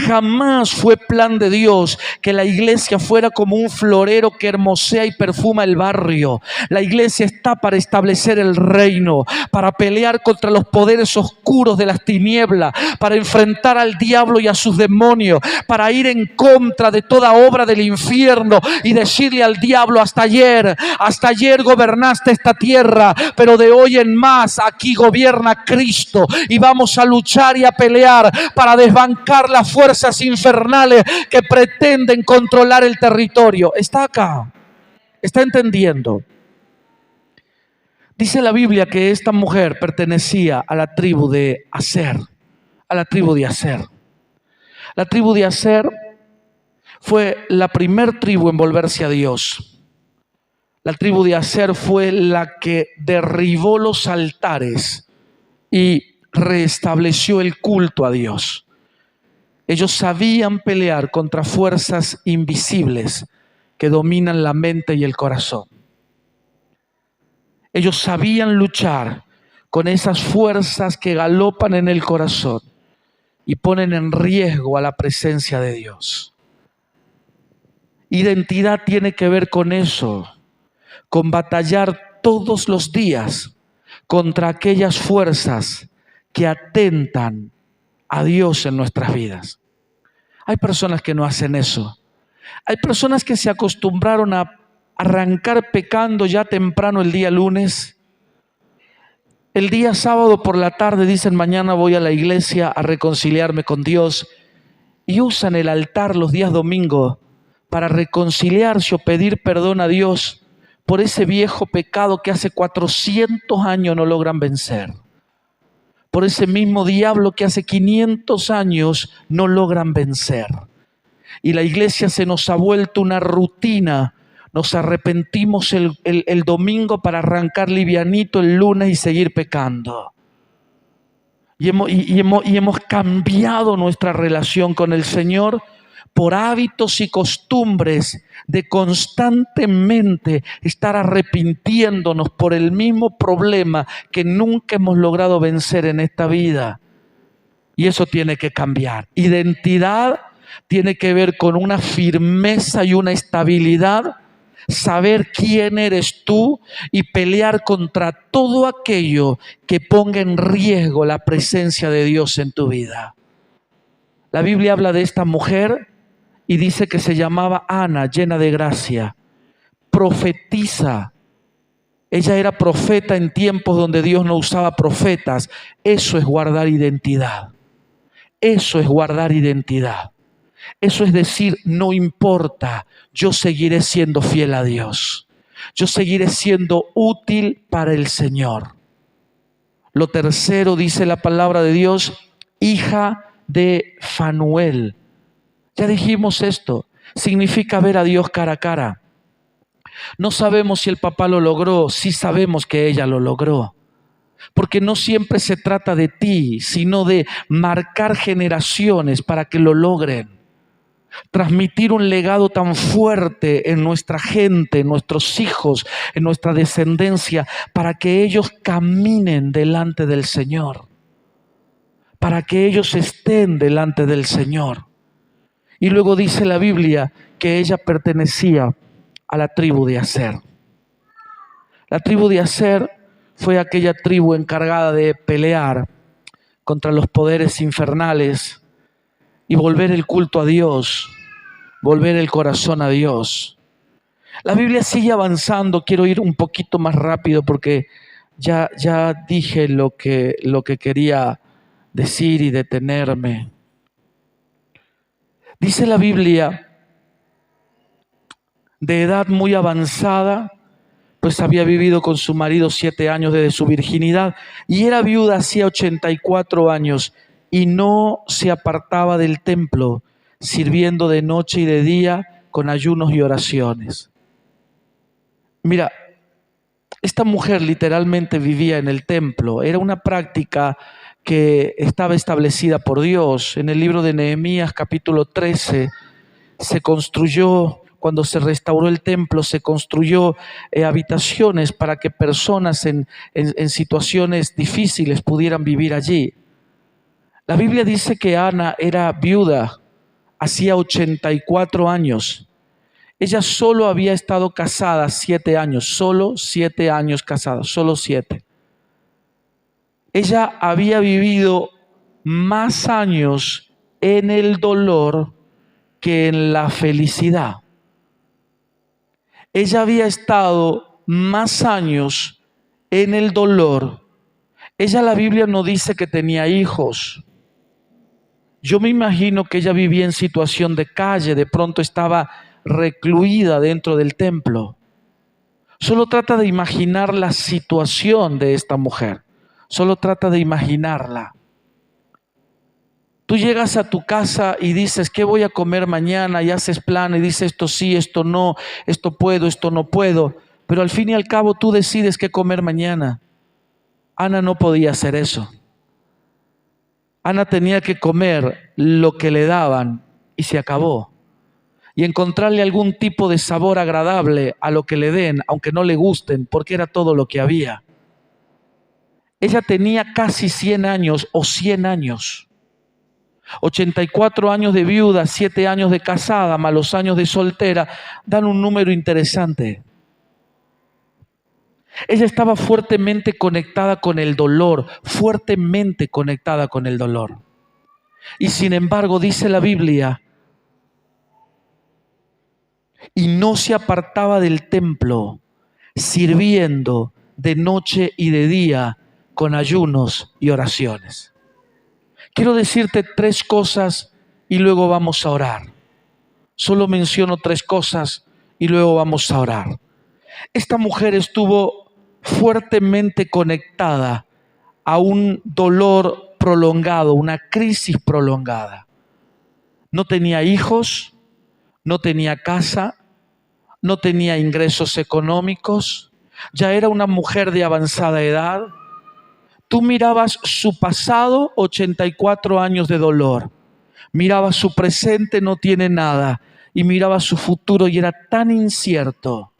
[SPEAKER 1] Jamás fue plan de Dios que la iglesia fuera como un florero que hermosea y perfuma el barrio. La iglesia está para establecer el reino, para pelear contra los poderes oscuros de las tinieblas, para enfrentar al diablo y a sus demonios, para ir en contra de toda obra del infierno y decirle al diablo: hasta ayer gobernaste esta tierra, pero de hoy en más aquí gobierna Cristo, y vamos a luchar y a pelear para desbancar las fuerzas infernales que pretenden controlar el territorio. ¿Está acá? ¿Está entendiendo? Dice la Biblia que esta mujer pertenecía a la tribu de Aser. A la tribu de Aser. La tribu de Aser fue la primer tribu en volverse a Dios. La tribu de Aser fue la que derribó los altares y restableció el culto a Dios. Ellos sabían pelear contra fuerzas invisibles que dominan la mente y el corazón. Ellos sabían luchar con esas fuerzas que galopan en el corazón y ponen en riesgo a la presencia de Dios. Identidad tiene que ver con eso, con batallar todos los días contra aquellas fuerzas que atentan a Dios en nuestras vidas. Hay personas que no hacen eso. Hay personas que se acostumbraron a arrancar pecando ya temprano el día lunes. El día sábado por la tarde dicen: mañana voy a la iglesia a reconciliarme con Dios. Y usan el altar los días domingos para reconciliarse o pedir perdón a Dios por ese viejo pecado que hace 400 años no logran vencer. Por ese mismo diablo que hace 500 años no logran vencer. Y la iglesia se nos ha vuelto una rutina. Nos arrepentimos el domingo para arrancar livianito el lunes y seguir pecando. Y hemos cambiado nuestra relación con el Señor por hábitos y costumbres de constantemente estar arrepintiéndonos por el mismo problema que nunca hemos logrado vencer en esta vida. Y eso tiene que cambiar. Identidad tiene que ver con una firmeza y una estabilidad, saber quién eres tú y pelear contra todo aquello que ponga en riesgo la presencia de Dios en tu vida. La Biblia habla de esta mujer y dice que se llamaba Ana, llena de gracia. Profetiza. Ella era profeta en tiempos donde Dios no usaba profetas. Eso es guardar identidad. Eso es guardar identidad. Eso es decir, no importa, yo seguiré siendo fiel a Dios. Yo seguiré siendo útil para el Señor. Lo tercero, dice la palabra de Dios, hija de Fanuel. Ya dijimos esto, significa ver a Dios cara a cara. No sabemos si el papá lo logró, sí sabemos que ella lo logró. Porque no siempre se trata de ti, sino de marcar generaciones para que lo logren. Transmitir un legado tan fuerte en nuestra gente, en nuestros hijos, en nuestra descendencia, para que ellos caminen delante del Señor, para que ellos estén delante del Señor. Y luego dice la Biblia que ella pertenecía a la tribu de Aser. La tribu de Aser fue aquella tribu encargada de pelear contra los poderes infernales y volver el culto a Dios, volver el corazón a Dios. La Biblia sigue avanzando. Quiero ir un poquito más rápido porque ya dije lo que quería decir y detenerme. Dice la Biblia, de edad muy avanzada, pues había vivido con su marido 7 años desde su virginidad y era viuda hacía 84 años y no se apartaba del templo, sirviendo de noche y de día con ayunos y oraciones. Mira, esta mujer literalmente vivía en el templo. Era una práctica que estaba establecida por Dios. En el libro de Nehemías capítulo 13 se construyó, cuando se restauró el templo, se construyó habitaciones para que personas en situaciones difíciles pudieran vivir allí. La Biblia dice que Ana era viuda hacía 84 años. Ella solo había estado casada 7 años, solo 7 años casada, solo 7. Ella había vivido más años en el dolor que en la felicidad. Ella había estado más años en el dolor. Ella, la Biblia no dice que tenía hijos. Yo me imagino que ella vivía en situación de calle, de pronto estaba recluida dentro del templo. Solo trata de imaginar la situación de esta mujer. Solo trata de imaginarla. Tú llegas a tu casa y dices, ¿qué voy a comer mañana? Y haces plan y dices, esto sí, esto no, esto puedo, esto no puedo. Pero al fin y al cabo tú decides qué comer mañana. Ana no podía hacer eso. Ana tenía que comer lo que le daban y se acabó. Y encontrarle algún tipo de sabor agradable a lo que le den, aunque no le gusten, porque era todo lo que había. Ella tenía casi 100 años o 100 años. 84 años de viuda, 7 años de casada, más los años de soltera, dan un número interesante. Ella estaba fuertemente conectada con el dolor, fuertemente conectada con el dolor. Y sin embargo, dice la Biblia y no se apartaba del templo, sirviendo de noche y de día con ayunos y oraciones. Quiero decirte 3 cosas y luego vamos a orar. Solo menciono 3 cosas y luego vamos a orar. Esta mujer estuvo fuertemente conectada a un dolor prolongado, una crisis prolongada. No tenía hijos, no tenía casa, no tenía ingresos económicos, ya era una mujer de avanzada edad. Tú mirabas su pasado, 84 años de dolor. Mirabas su presente, no tiene nada. Y mirabas su futuro y era tan incierto,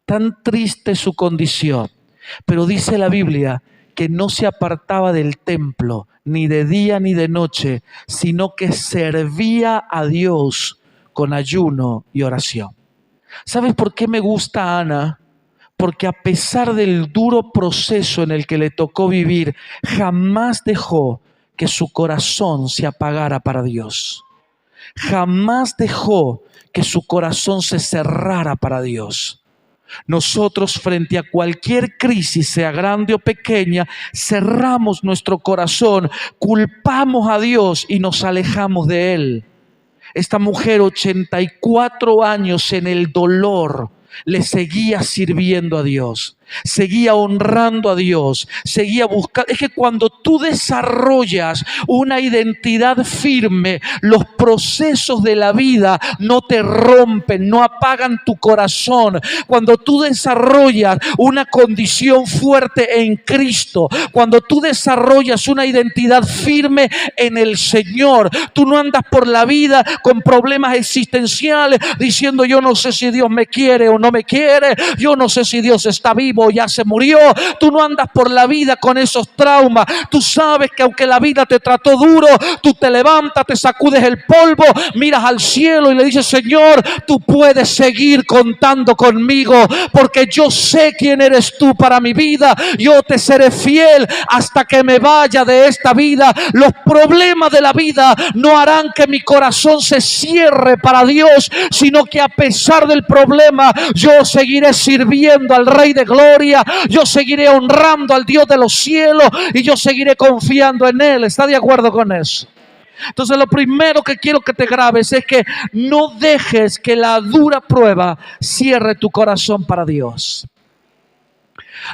[SPEAKER 1] tan triste su condición. Pero dice la Biblia que no se apartaba del templo, ni de día ni de noche, sino que servía a Dios con ayuno y oración. ¿Sabes por qué me gusta a Ana? Porque a pesar del duro proceso en el que le tocó vivir, jamás dejó que su corazón se apagara para Dios. Jamás dejó que su corazón se cerrara para Dios. Nosotros, frente a cualquier crisis, sea grande o pequeña, cerramos nuestro corazón, culpamos a Dios y nos alejamos de Él. Esta mujer, 84 años en el dolor, le seguía sirviendo a Dios, seguía honrando a Dios, seguía buscando. Es que cuando tú desarrollas una identidad firme, los procesos de la vida no te rompen, no apagan tu corazón. Cuando tú desarrollas una condición fuerte en Cristo, cuando tú desarrollas una identidad firme en el Señor, tú no andas por la vida con problemas existenciales diciendo: yo no sé si Dios me quiere o no me quiere, yo no sé si Dios está vivo o ya se murió. Tú no andas por la vida con esos traumas. Tú sabes que aunque la vida te trató duro, tú te levantas, te sacudes el polvo, miras al cielo y le dices: Señor, tú puedes seguir contando conmigo, porque yo sé quién eres tú para mi vida. Yo te seré fiel hasta que me vaya de esta vida. Los problemas de la vida no harán que mi corazón se cierre para Dios, sino que a pesar del problema, yo seguiré sirviendo al Rey de Gloria, yo seguiré honrando al Dios de los cielos y yo seguiré confiando en Él. ¿Está de acuerdo con eso? Entonces, lo primero que quiero que te grabes es que no dejes que la dura prueba cierre tu corazón para Dios.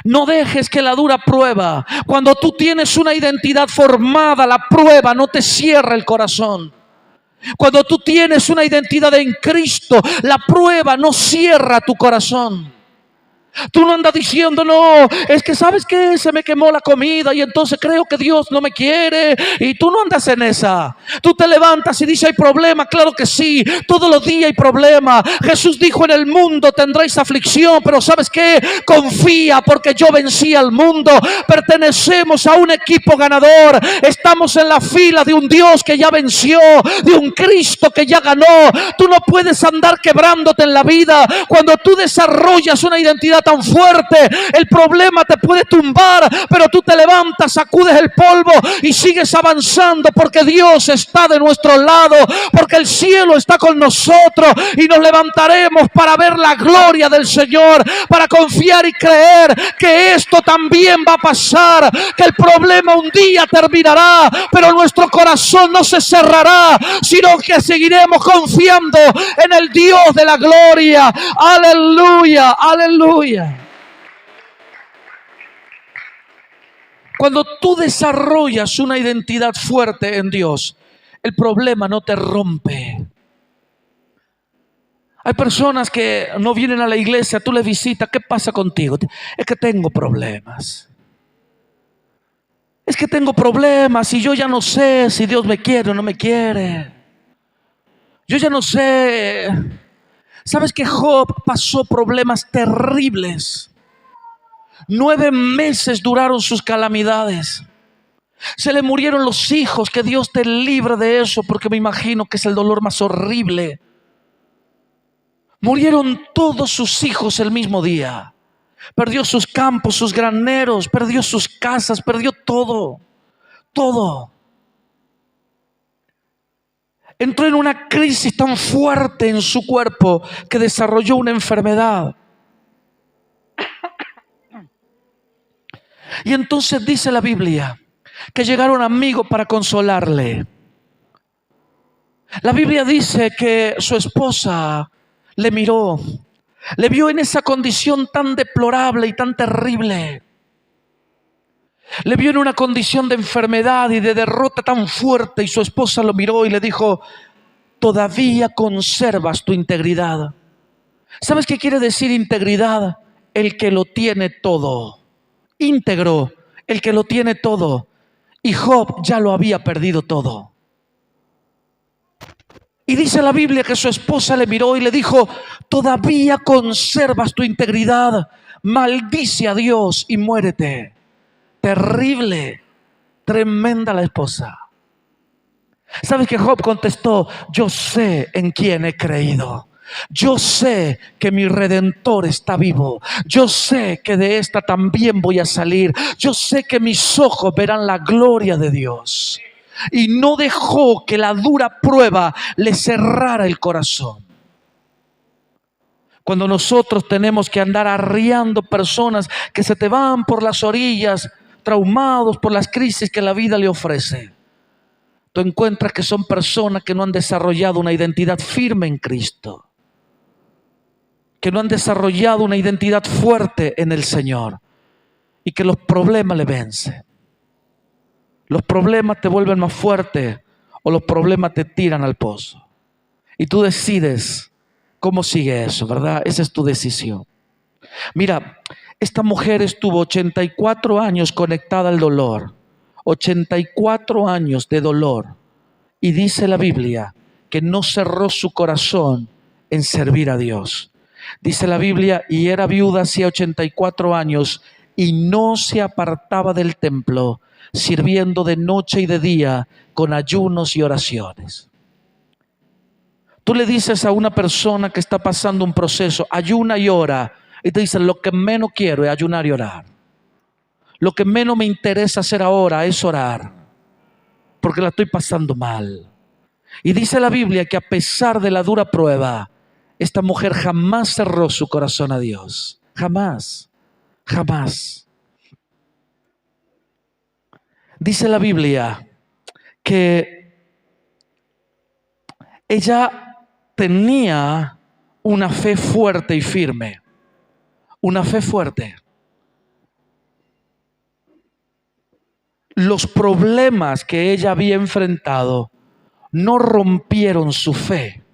[SPEAKER 1] No dejes que la dura prueba, cuando tú tienes una identidad formada, la prueba no te cierra el corazón. Cuando tú tienes una identidad en Cristo, la prueba no cierra tu corazón. Tú no andas diciendo: no, es que ¿sabes qué? Se me quemó la comida y entonces creo que Dios no me quiere. Y tú no andas en esa. Tú te levantas y dices: ¿hay problema? Claro que sí, todos los días hay problema. Jesús dijo: en el mundo tendréis aflicción, pero ¿sabes qué? Confía, porque yo vencí al mundo. Pertenecemos a un equipo ganador. Estamos en la fila de un Dios que ya venció, de un Cristo que ya ganó. Tú no puedes andar quebrándote en la vida. Cuando tú desarrollas una identidad tan fuerte, el problema te puede tumbar, pero tú te levantas, sacudes el polvo y sigues avanzando, porque Dios está de nuestro lado, porque el cielo está con nosotros y nos levantaremos para ver la gloria del Señor, para confiar y creer que esto también va a pasar, que el problema un día terminará, pero nuestro corazón no se cerrará, sino que seguiremos confiando en el Dios de la gloria. Aleluya, aleluya. Cuando tú desarrollas una identidad fuerte en Dios, el problema no te rompe. Hay personas que no vienen a la iglesia, tú les visitas: ¿qué pasa contigo? Es que tengo problemas. Es que tengo problemas y yo ya no sé si Dios me quiere o no me quiere. Yo ya no sé. ¿Sabes que Job pasó problemas terribles? 9 meses duraron sus calamidades. Se le murieron los hijos. Que Dios te libre de eso, porque me imagino que es el dolor más horrible. Murieron todos sus hijos el mismo día. Perdió sus campos, sus graneros, perdió sus casas, perdió todo. Todo. entró en una crisis tan fuerte en su cuerpo que desarrolló una enfermedad. Y entonces dice la Biblia que llegaron amigos para consolarle. La Biblia dice que su esposa le miró, le vio en esa condición tan deplorable y tan terrible. Le vio en una condición de enfermedad y de derrota tan fuerte, y su esposa lo miró y le dijo: todavía conservas tu integridad. ¿Sabes qué quiere decir integridad? El que lo tiene todo. Íntegro, el que lo tiene todo. Y Job ya lo había perdido todo. Y dice la Biblia que su esposa le miró y le dijo: todavía conservas tu integridad, maldice a Dios y muérete. Terrible, tremenda la esposa. ¿Sabes qué Job contestó? Yo sé en quién he creído. Yo sé que mi Redentor está vivo. Yo sé que de esta también voy a salir. Yo sé que mis ojos verán la gloria de Dios. Y no dejó que la dura prueba le cerrara el corazón. Cuando nosotros tenemos que andar arriando personas que se te van por las orillas, traumados por las crisis que la vida le ofrece, tú encuentras que son personas que no han desarrollado una identidad firme en Cristo, que no han desarrollado una identidad fuerte en el Señor, y que los problemas le vencen. Los problemas te vuelven más fuerte, o los problemas te tiran al pozo. Y tú decides cómo sigue eso, ¿verdad? Esa es tu decisión. Mira, esta mujer estuvo 84 años conectada al dolor. 84 años de dolor. Y dice la Biblia que no cerró su corazón en servir a Dios. Dice la Biblia, y era viuda hacía 84 años y no se apartaba del templo, sirviendo de noche y de día con ayunos y oraciones. Tú le dices a una persona que está pasando un proceso: ayuna y ora, y te dicen: lo que menos quiero es ayunar y orar. Lo que menos me interesa hacer ahora es orar, porque la estoy pasando mal. Y dice la Biblia que a pesar de la dura prueba, esta mujer jamás cerró su corazón a Dios. Jamás, jamás. Dice la Biblia que ella tenía una fe fuerte y firme. Una fe fuerte. Los problemas que ella había enfrentado no rompieron su fe,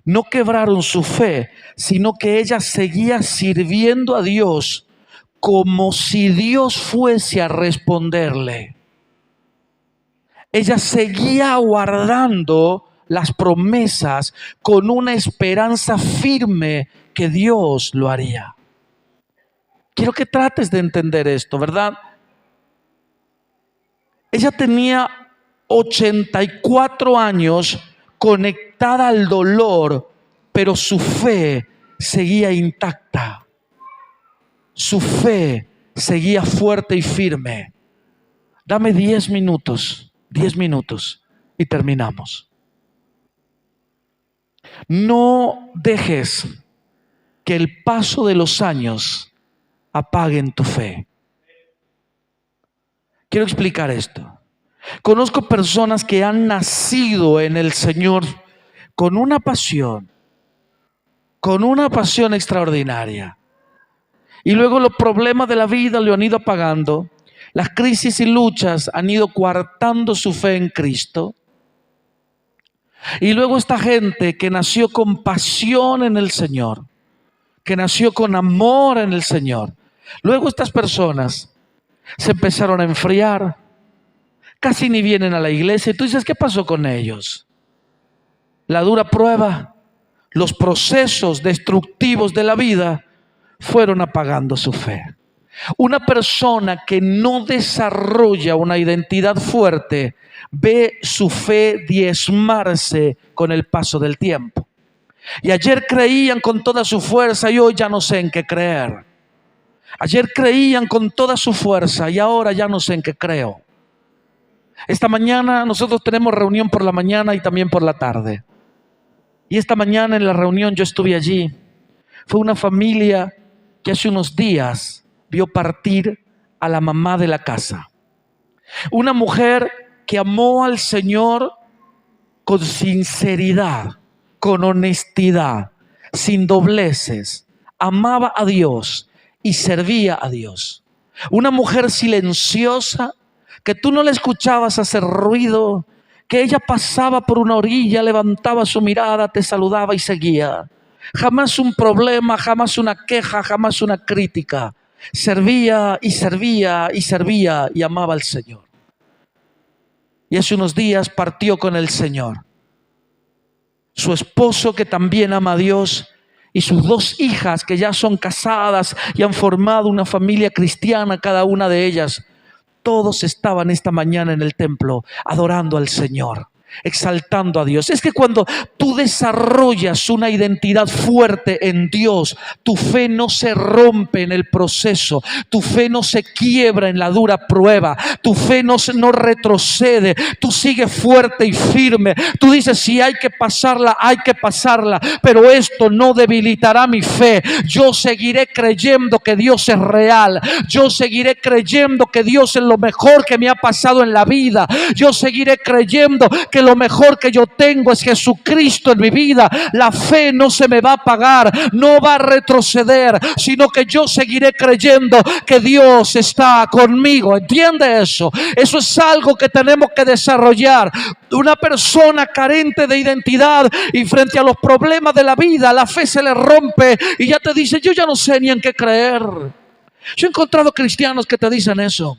[SPEAKER 1] no quebraron su fe, sino que ella seguía sirviendo a Dios como si Dios fuese a responderle. Ella seguía guardando las promesas con una esperanza firme que Dios lo haría. Quiero que trates de entender esto, ¿verdad? Ella tenía 84 años conectada al dolor, pero su fe seguía intacta. Su fe seguía fuerte y firme. Dame 10 minutos y terminamos. No dejes que el paso de los años apaguen tu fe. Quiero explicar esto. Conozco personas que han nacido en el Señor con una pasión extraordinaria. Y luego los problemas de la vida le han ido apagando. Las crisis y luchas han ido coartando su fe en Cristo. Y luego esta gente que nació con pasión en el Señor, que nació con amor en el Señor, luego estas personas se empezaron a enfriar, casi ni vienen a la iglesia. Y tú dices: ¿qué pasó con ellos? La dura prueba, los procesos destructivos de la vida fueron apagando su fe. Una persona que no desarrolla una identidad fuerte ve su fe diezmarse con el paso del tiempo. Y ayer creían con toda su fuerza y hoy ya no sé en qué creer. Ayer creían con toda su fuerza y ahora ya no sé en qué creo. Esta mañana nosotros tenemos reunión por la mañana y también por la tarde. Y esta mañana en la reunión yo estuve allí. Fue una familia que hace unos días vio partir a la mamá de la casa. Una mujer que amó al Señor con sinceridad, con honestidad, sin dobleces. Amaba a Dios y servía a Dios. Una mujer silenciosa, que tú no la escuchabas hacer ruido, que ella pasaba por una orilla, levantaba su mirada, te saludaba y seguía. Jamás un problema, jamás una queja, jamás una crítica. Servía y servía y servía y amaba al Señor. Y hace unos días partió con el Señor. Su esposo, que también ama a Dios, y sus dos hijas que ya son casadas y han formado una familia cristiana, cada una de ellas. Todos estaban esta mañana en el templo adorando al Señor, exaltando a Dios. Es que cuando tú desarrollas una identidad fuerte en Dios, tu fe no se rompe en el proceso, tu fe no se quiebra en la dura prueba, tu fe no retrocede, tú sigues fuerte y firme. Tú dices, si hay que pasarla, hay que pasarla, pero esto no debilitará mi fe. Yo seguiré creyendo que Dios es real, yo seguiré creyendo que Dios es lo mejor que me ha pasado en la vida, yo seguiré creyendo que lo mejor que yo tengo es Jesucristo en mi vida. La fe no se me va a apagar, no va a retroceder, sino que yo seguiré creyendo que Dios está conmigo. ¿Entiende eso? Eso es algo que tenemos que desarrollar. Una persona carente de identidad y frente a los problemas de la vida, la fe se le rompe y ya te dice, yo ya no sé ni en qué creer. Yo he encontrado cristianos que te dicen eso.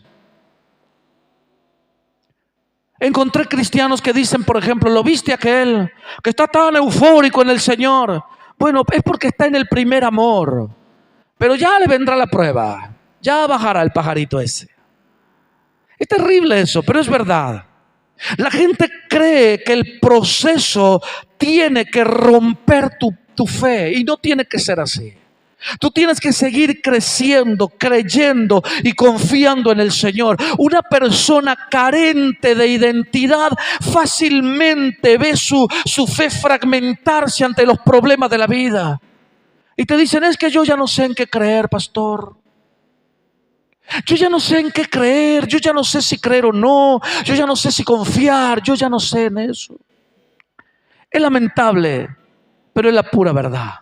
[SPEAKER 1] Encontré cristianos que dicen, por ejemplo, ¿lo viste aquel que está tan eufórico en el Señor? Bueno, es porque está en el primer amor, pero ya le vendrá la prueba, ya bajará el pajarito ese. Es terrible eso, pero es verdad. La gente cree que el proceso tiene que romper tu fe y no tiene que ser así. Tú tienes que seguir creciendo, creyendo y confiando en el Señor. Una persona carente de identidad fácilmente ve su fe fragmentarse ante los problemas de la vida. Y te dicen, es que yo ya no sé en qué creer, pastor. Yo ya no sé en qué creer, yo ya no sé si creer o no, yo ya no sé si confiar, yo ya no sé en eso. Es lamentable, pero es la pura verdad.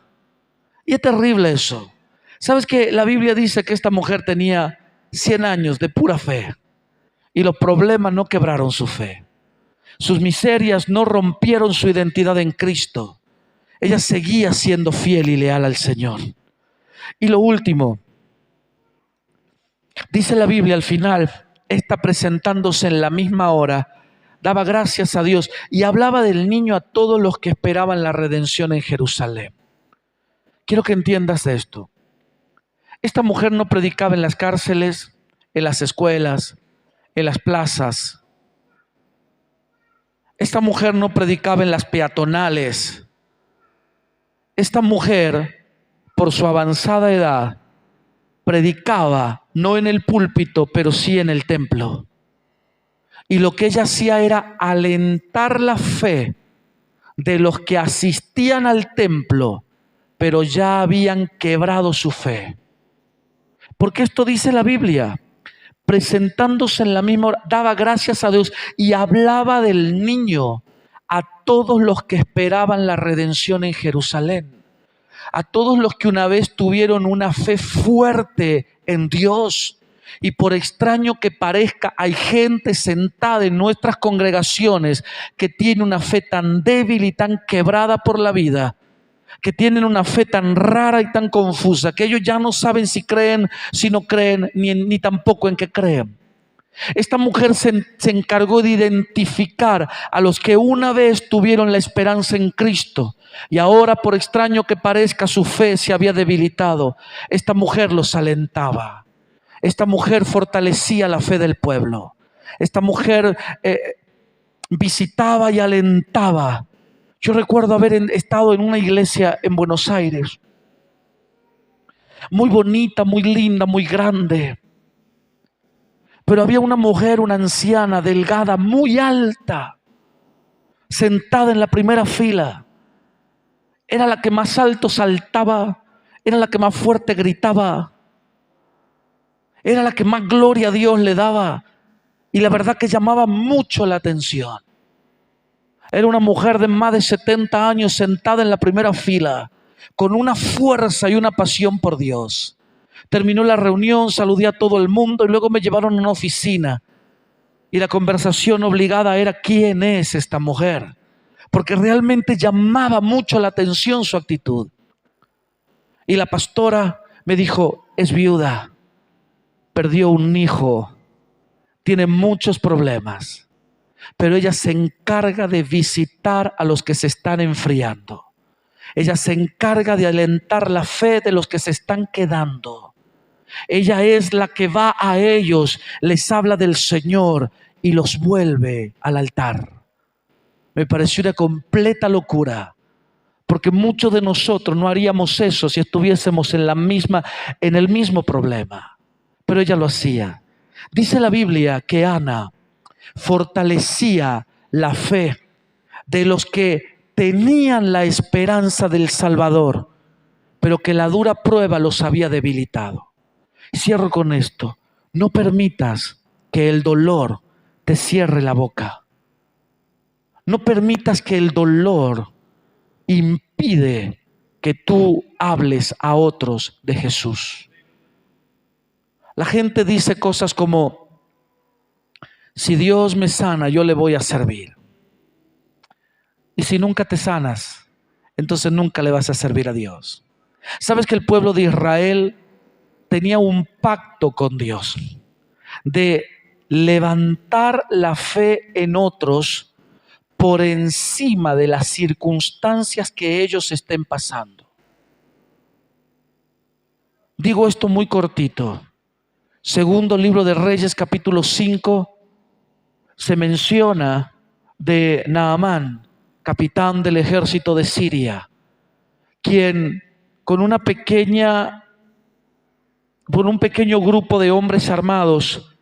[SPEAKER 1] Y es terrible eso. ¿Sabes que la Biblia dice que esta mujer tenía 100 años de pura fe? Y los problemas no quebraron su fe. Sus miserias no rompieron su identidad en Cristo. Ella seguía siendo fiel y leal al Señor. Y lo último, dice la Biblia al final, esta presentándose en la misma hora, daba gracias a Dios y hablaba del niño a todos los que esperaban la redención en Jerusalén. Quiero que entiendas esto. Esta mujer no predicaba en las cárceles, en las escuelas, en las plazas. Esta mujer no predicaba en las peatonales. Esta mujer, por su avanzada edad, predicaba no en el púlpito, pero sí en el templo. Y lo que ella hacía era alentar la fe de los que asistían al templo, pero ya habían quebrado su fe. Porque esto dice la Biblia, presentándose en la misma hora, daba gracias a Dios y hablaba del niño a todos los que esperaban la redención en Jerusalén, a todos los que una vez tuvieron una fe fuerte en Dios. Y por extraño que parezca, hay gente sentada en nuestras congregaciones que tiene una fe tan débil y tan quebrada por la vida, que tienen una fe tan rara y tan confusa, que ellos ya no saben si creen, si no creen, ni tampoco en qué creen. Esta mujer se encargó de identificar a los que una vez tuvieron la esperanza en Cristo y ahora, por extraño que parezca, su fe se había debilitado. Esta mujer los alentaba. Esta mujer fortalecía la fe del pueblo. Esta mujer visitaba y alentaba. Yo recuerdo haber estado en una iglesia en Buenos Aires, muy bonita, muy linda, muy grande. Pero había una mujer, una anciana, delgada, muy alta, sentada en la primera fila. Era la que más alto saltaba, era la que más fuerte gritaba, era la que más gloria a Dios le daba. Y la verdad que llamaba mucho la atención. Era una mujer de más de 70 años sentada en la primera fila, con una fuerza y una pasión por Dios. Terminó la reunión, saludé a todo el mundo y luego me llevaron a una oficina. Y la conversación obligada era: ¿quién es esta mujer? Porque realmente llamaba mucho la atención su actitud. Y la pastora me dijo: es viuda, perdió un hijo, tiene muchos problemas, pero ella se encarga de visitar a los que se están enfriando. Ella se encarga de alentar la fe de los que se están quedando. Ella es la que va a ellos, les habla del Señor y los vuelve al altar. Me pareció una completa locura, porque muchos de nosotros no haríamos eso si estuviésemos en el mismo problema. Pero ella lo hacía. Dice la Biblia que Ana fortalecía la fe de los que tenían la esperanza del Salvador, pero que la dura prueba los había debilitado. Cierro con esto: no permitas que el dolor te cierre la boca. No permitas que el dolor impide que tú hables a otros de Jesús. La gente dice cosas como: si Dios me sana, yo le voy a servir. Y si nunca te sanas, entonces nunca le vas a servir a Dios. ¿Sabes que el pueblo de Israel tenía un pacto con Dios de levantar la fe en otros por encima de las circunstancias que ellos estén pasando? Digo esto muy cortito. Segundo libro de Reyes, capítulo 5, se menciona de Naamán, capitán del ejército de Siria, quien con un pequeño grupo de hombres armados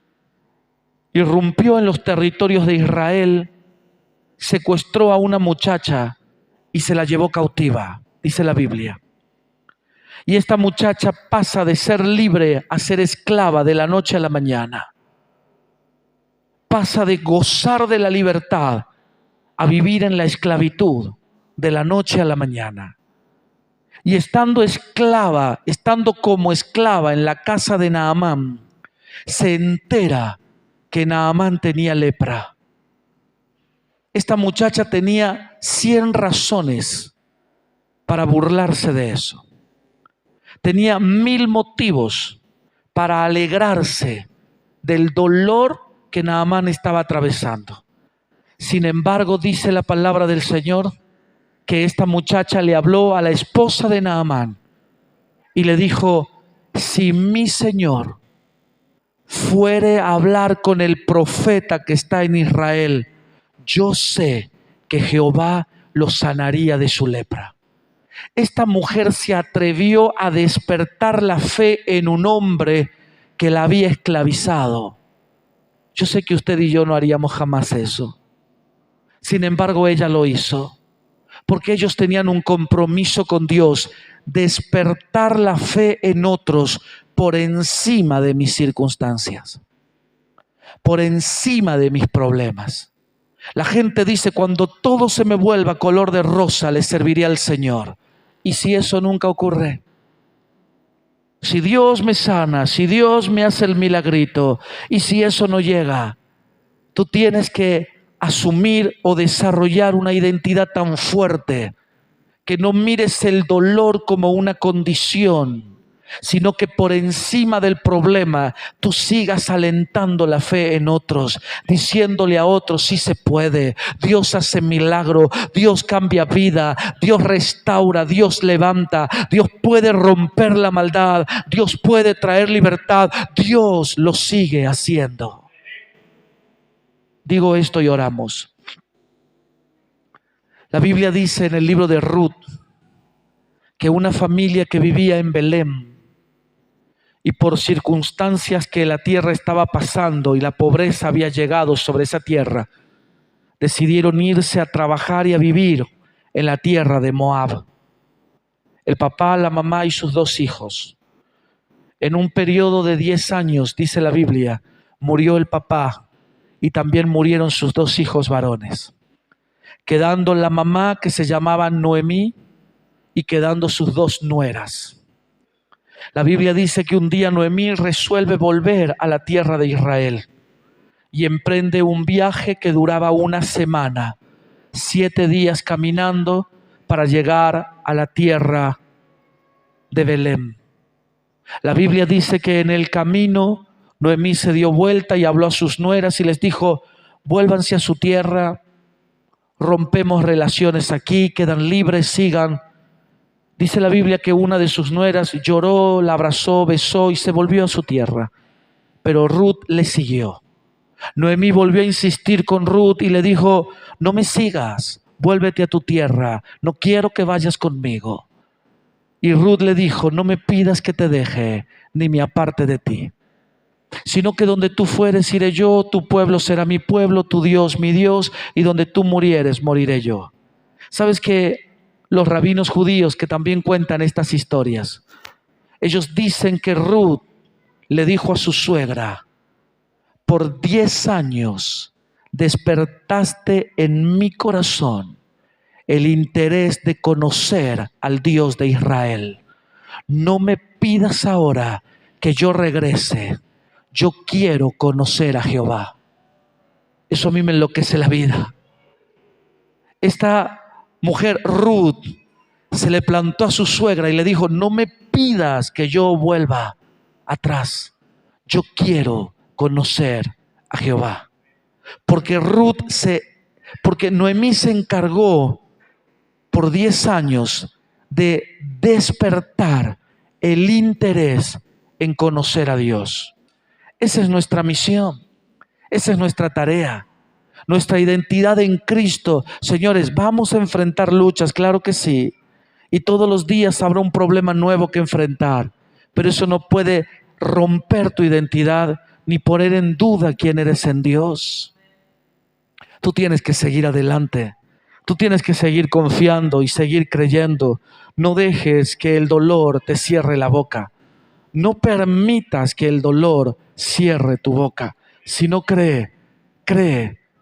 [SPEAKER 1] irrumpió en los territorios de Israel, secuestró a una muchacha y se la llevó cautiva, dice la Biblia. Y esta muchacha pasa de ser libre a ser esclava de la noche a la mañana. Pasa de gozar de la libertad a vivir en la esclavitud de la noche a la mañana. Y estando como esclava en la casa de Naamán, se entera que Naamán tenía lepra. Esta muchacha tenía 100 razones para burlarse de eso. Tenía 1000 motivos para alegrarse del dolor que Naamán estaba atravesando. Sin embargo, dice la palabra del Señor que esta muchacha le habló a la esposa de Naamán y le dijo: si mi Señor fuere a hablar con el profeta que está en Israel, yo sé que Jehová lo sanaría de su lepra. Esta mujer se atrevió a despertar la fe en un hombre que la había esclavizado. Yo sé que usted y yo no haríamos jamás eso. Sin embargo, ella lo hizo, porque ellos tenían un compromiso con Dios: despertar la fe en otros por encima de mis circunstancias, por encima de mis problemas. La gente dice: cuando todo se me vuelva color de rosa, le serviré al Señor. ¿Y si eso nunca ocurre? Si Dios me sana, si Dios me hace el milagrito, y si eso no llega, tú tienes que asumir o desarrollar una identidad tan fuerte que no mires el dolor como una condición, sino que por encima del problema tú sigas alentando la fe en otros, diciéndole a otros: sí se puede, Dios hace milagro, Dios cambia vida, Dios restaura, Dios levanta, Dios puede romper la maldad, Dios puede traer libertad, Dios lo sigue haciendo. Digo esto y oramos. La Biblia dice en el libro de Ruth que una familia que vivía en Belén y por circunstancias que la tierra estaba pasando y la pobreza había llegado sobre esa tierra, decidieron irse a trabajar y a vivir en la tierra de Moab. El papá, la mamá y sus 2 hijos. En un periodo de 10 años, dice la Biblia, murió el papá y también murieron sus 2 hijos varones, quedando la mamá, que se llamaba Noemí, y quedando sus 2 nueras. La Biblia dice que un día Noemí resuelve volver a la tierra de Israel y emprende un viaje que duraba una semana, 7 días caminando para llegar a la tierra de Belén. La Biblia dice que en el camino Noemí se dio vuelta y habló a sus nueras y les dijo: vuélvanse a su tierra, rompemos relaciones aquí, quedan libres, sigan. Dice la Biblia que una de sus nueras lloró, la abrazó, besó y se volvió a su tierra. Pero Ruth le siguió. Noemí volvió a insistir con Ruth y le dijo: no me sigas, vuélvete a tu tierra, no quiero que vayas conmigo. Y Ruth le dijo: no me pidas que te deje, ni me aparte de ti, sino que donde tú fueres iré yo, tu pueblo será mi pueblo, tu Dios mi Dios, y donde tú murieres moriré yo. ¿Sabes que los rabinos judíos que también cuentan estas historias, ellos dicen que Ruth le dijo a su suegra: por 10 años despertaste en mi corazón el interés de conocer al Dios de Israel. No me pidas ahora que yo regrese. Yo quiero conocer a Jehová. Eso a mí me enloquece la vida. Esta mujer Ruth se le plantó a su suegra y le dijo: no me pidas que yo vuelva atrás. Yo quiero conocer a Jehová. Porque Noemí se encargó por 10 años de despertar el interés en conocer a Dios. Esa es nuestra misión, esa es nuestra tarea, nuestra identidad en Cristo. Señores, vamos a enfrentar luchas, claro que sí, y todos los días habrá un problema nuevo que enfrentar, pero eso no puede romper tu identidad ni poner en duda quién eres en Dios. Tú tienes que seguir adelante. Tú tienes que seguir confiando y seguir creyendo. No dejes que el dolor te cierre la boca. No permitas que el dolor cierre tu boca, sino cree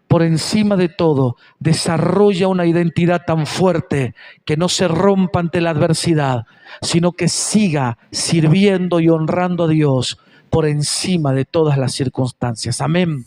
[SPEAKER 1] por encima de todo. Desarrolla una identidad tan fuerte que no se rompa ante la adversidad, sino que siga sirviendo y honrando a Dios por encima de todas las circunstancias. Amén.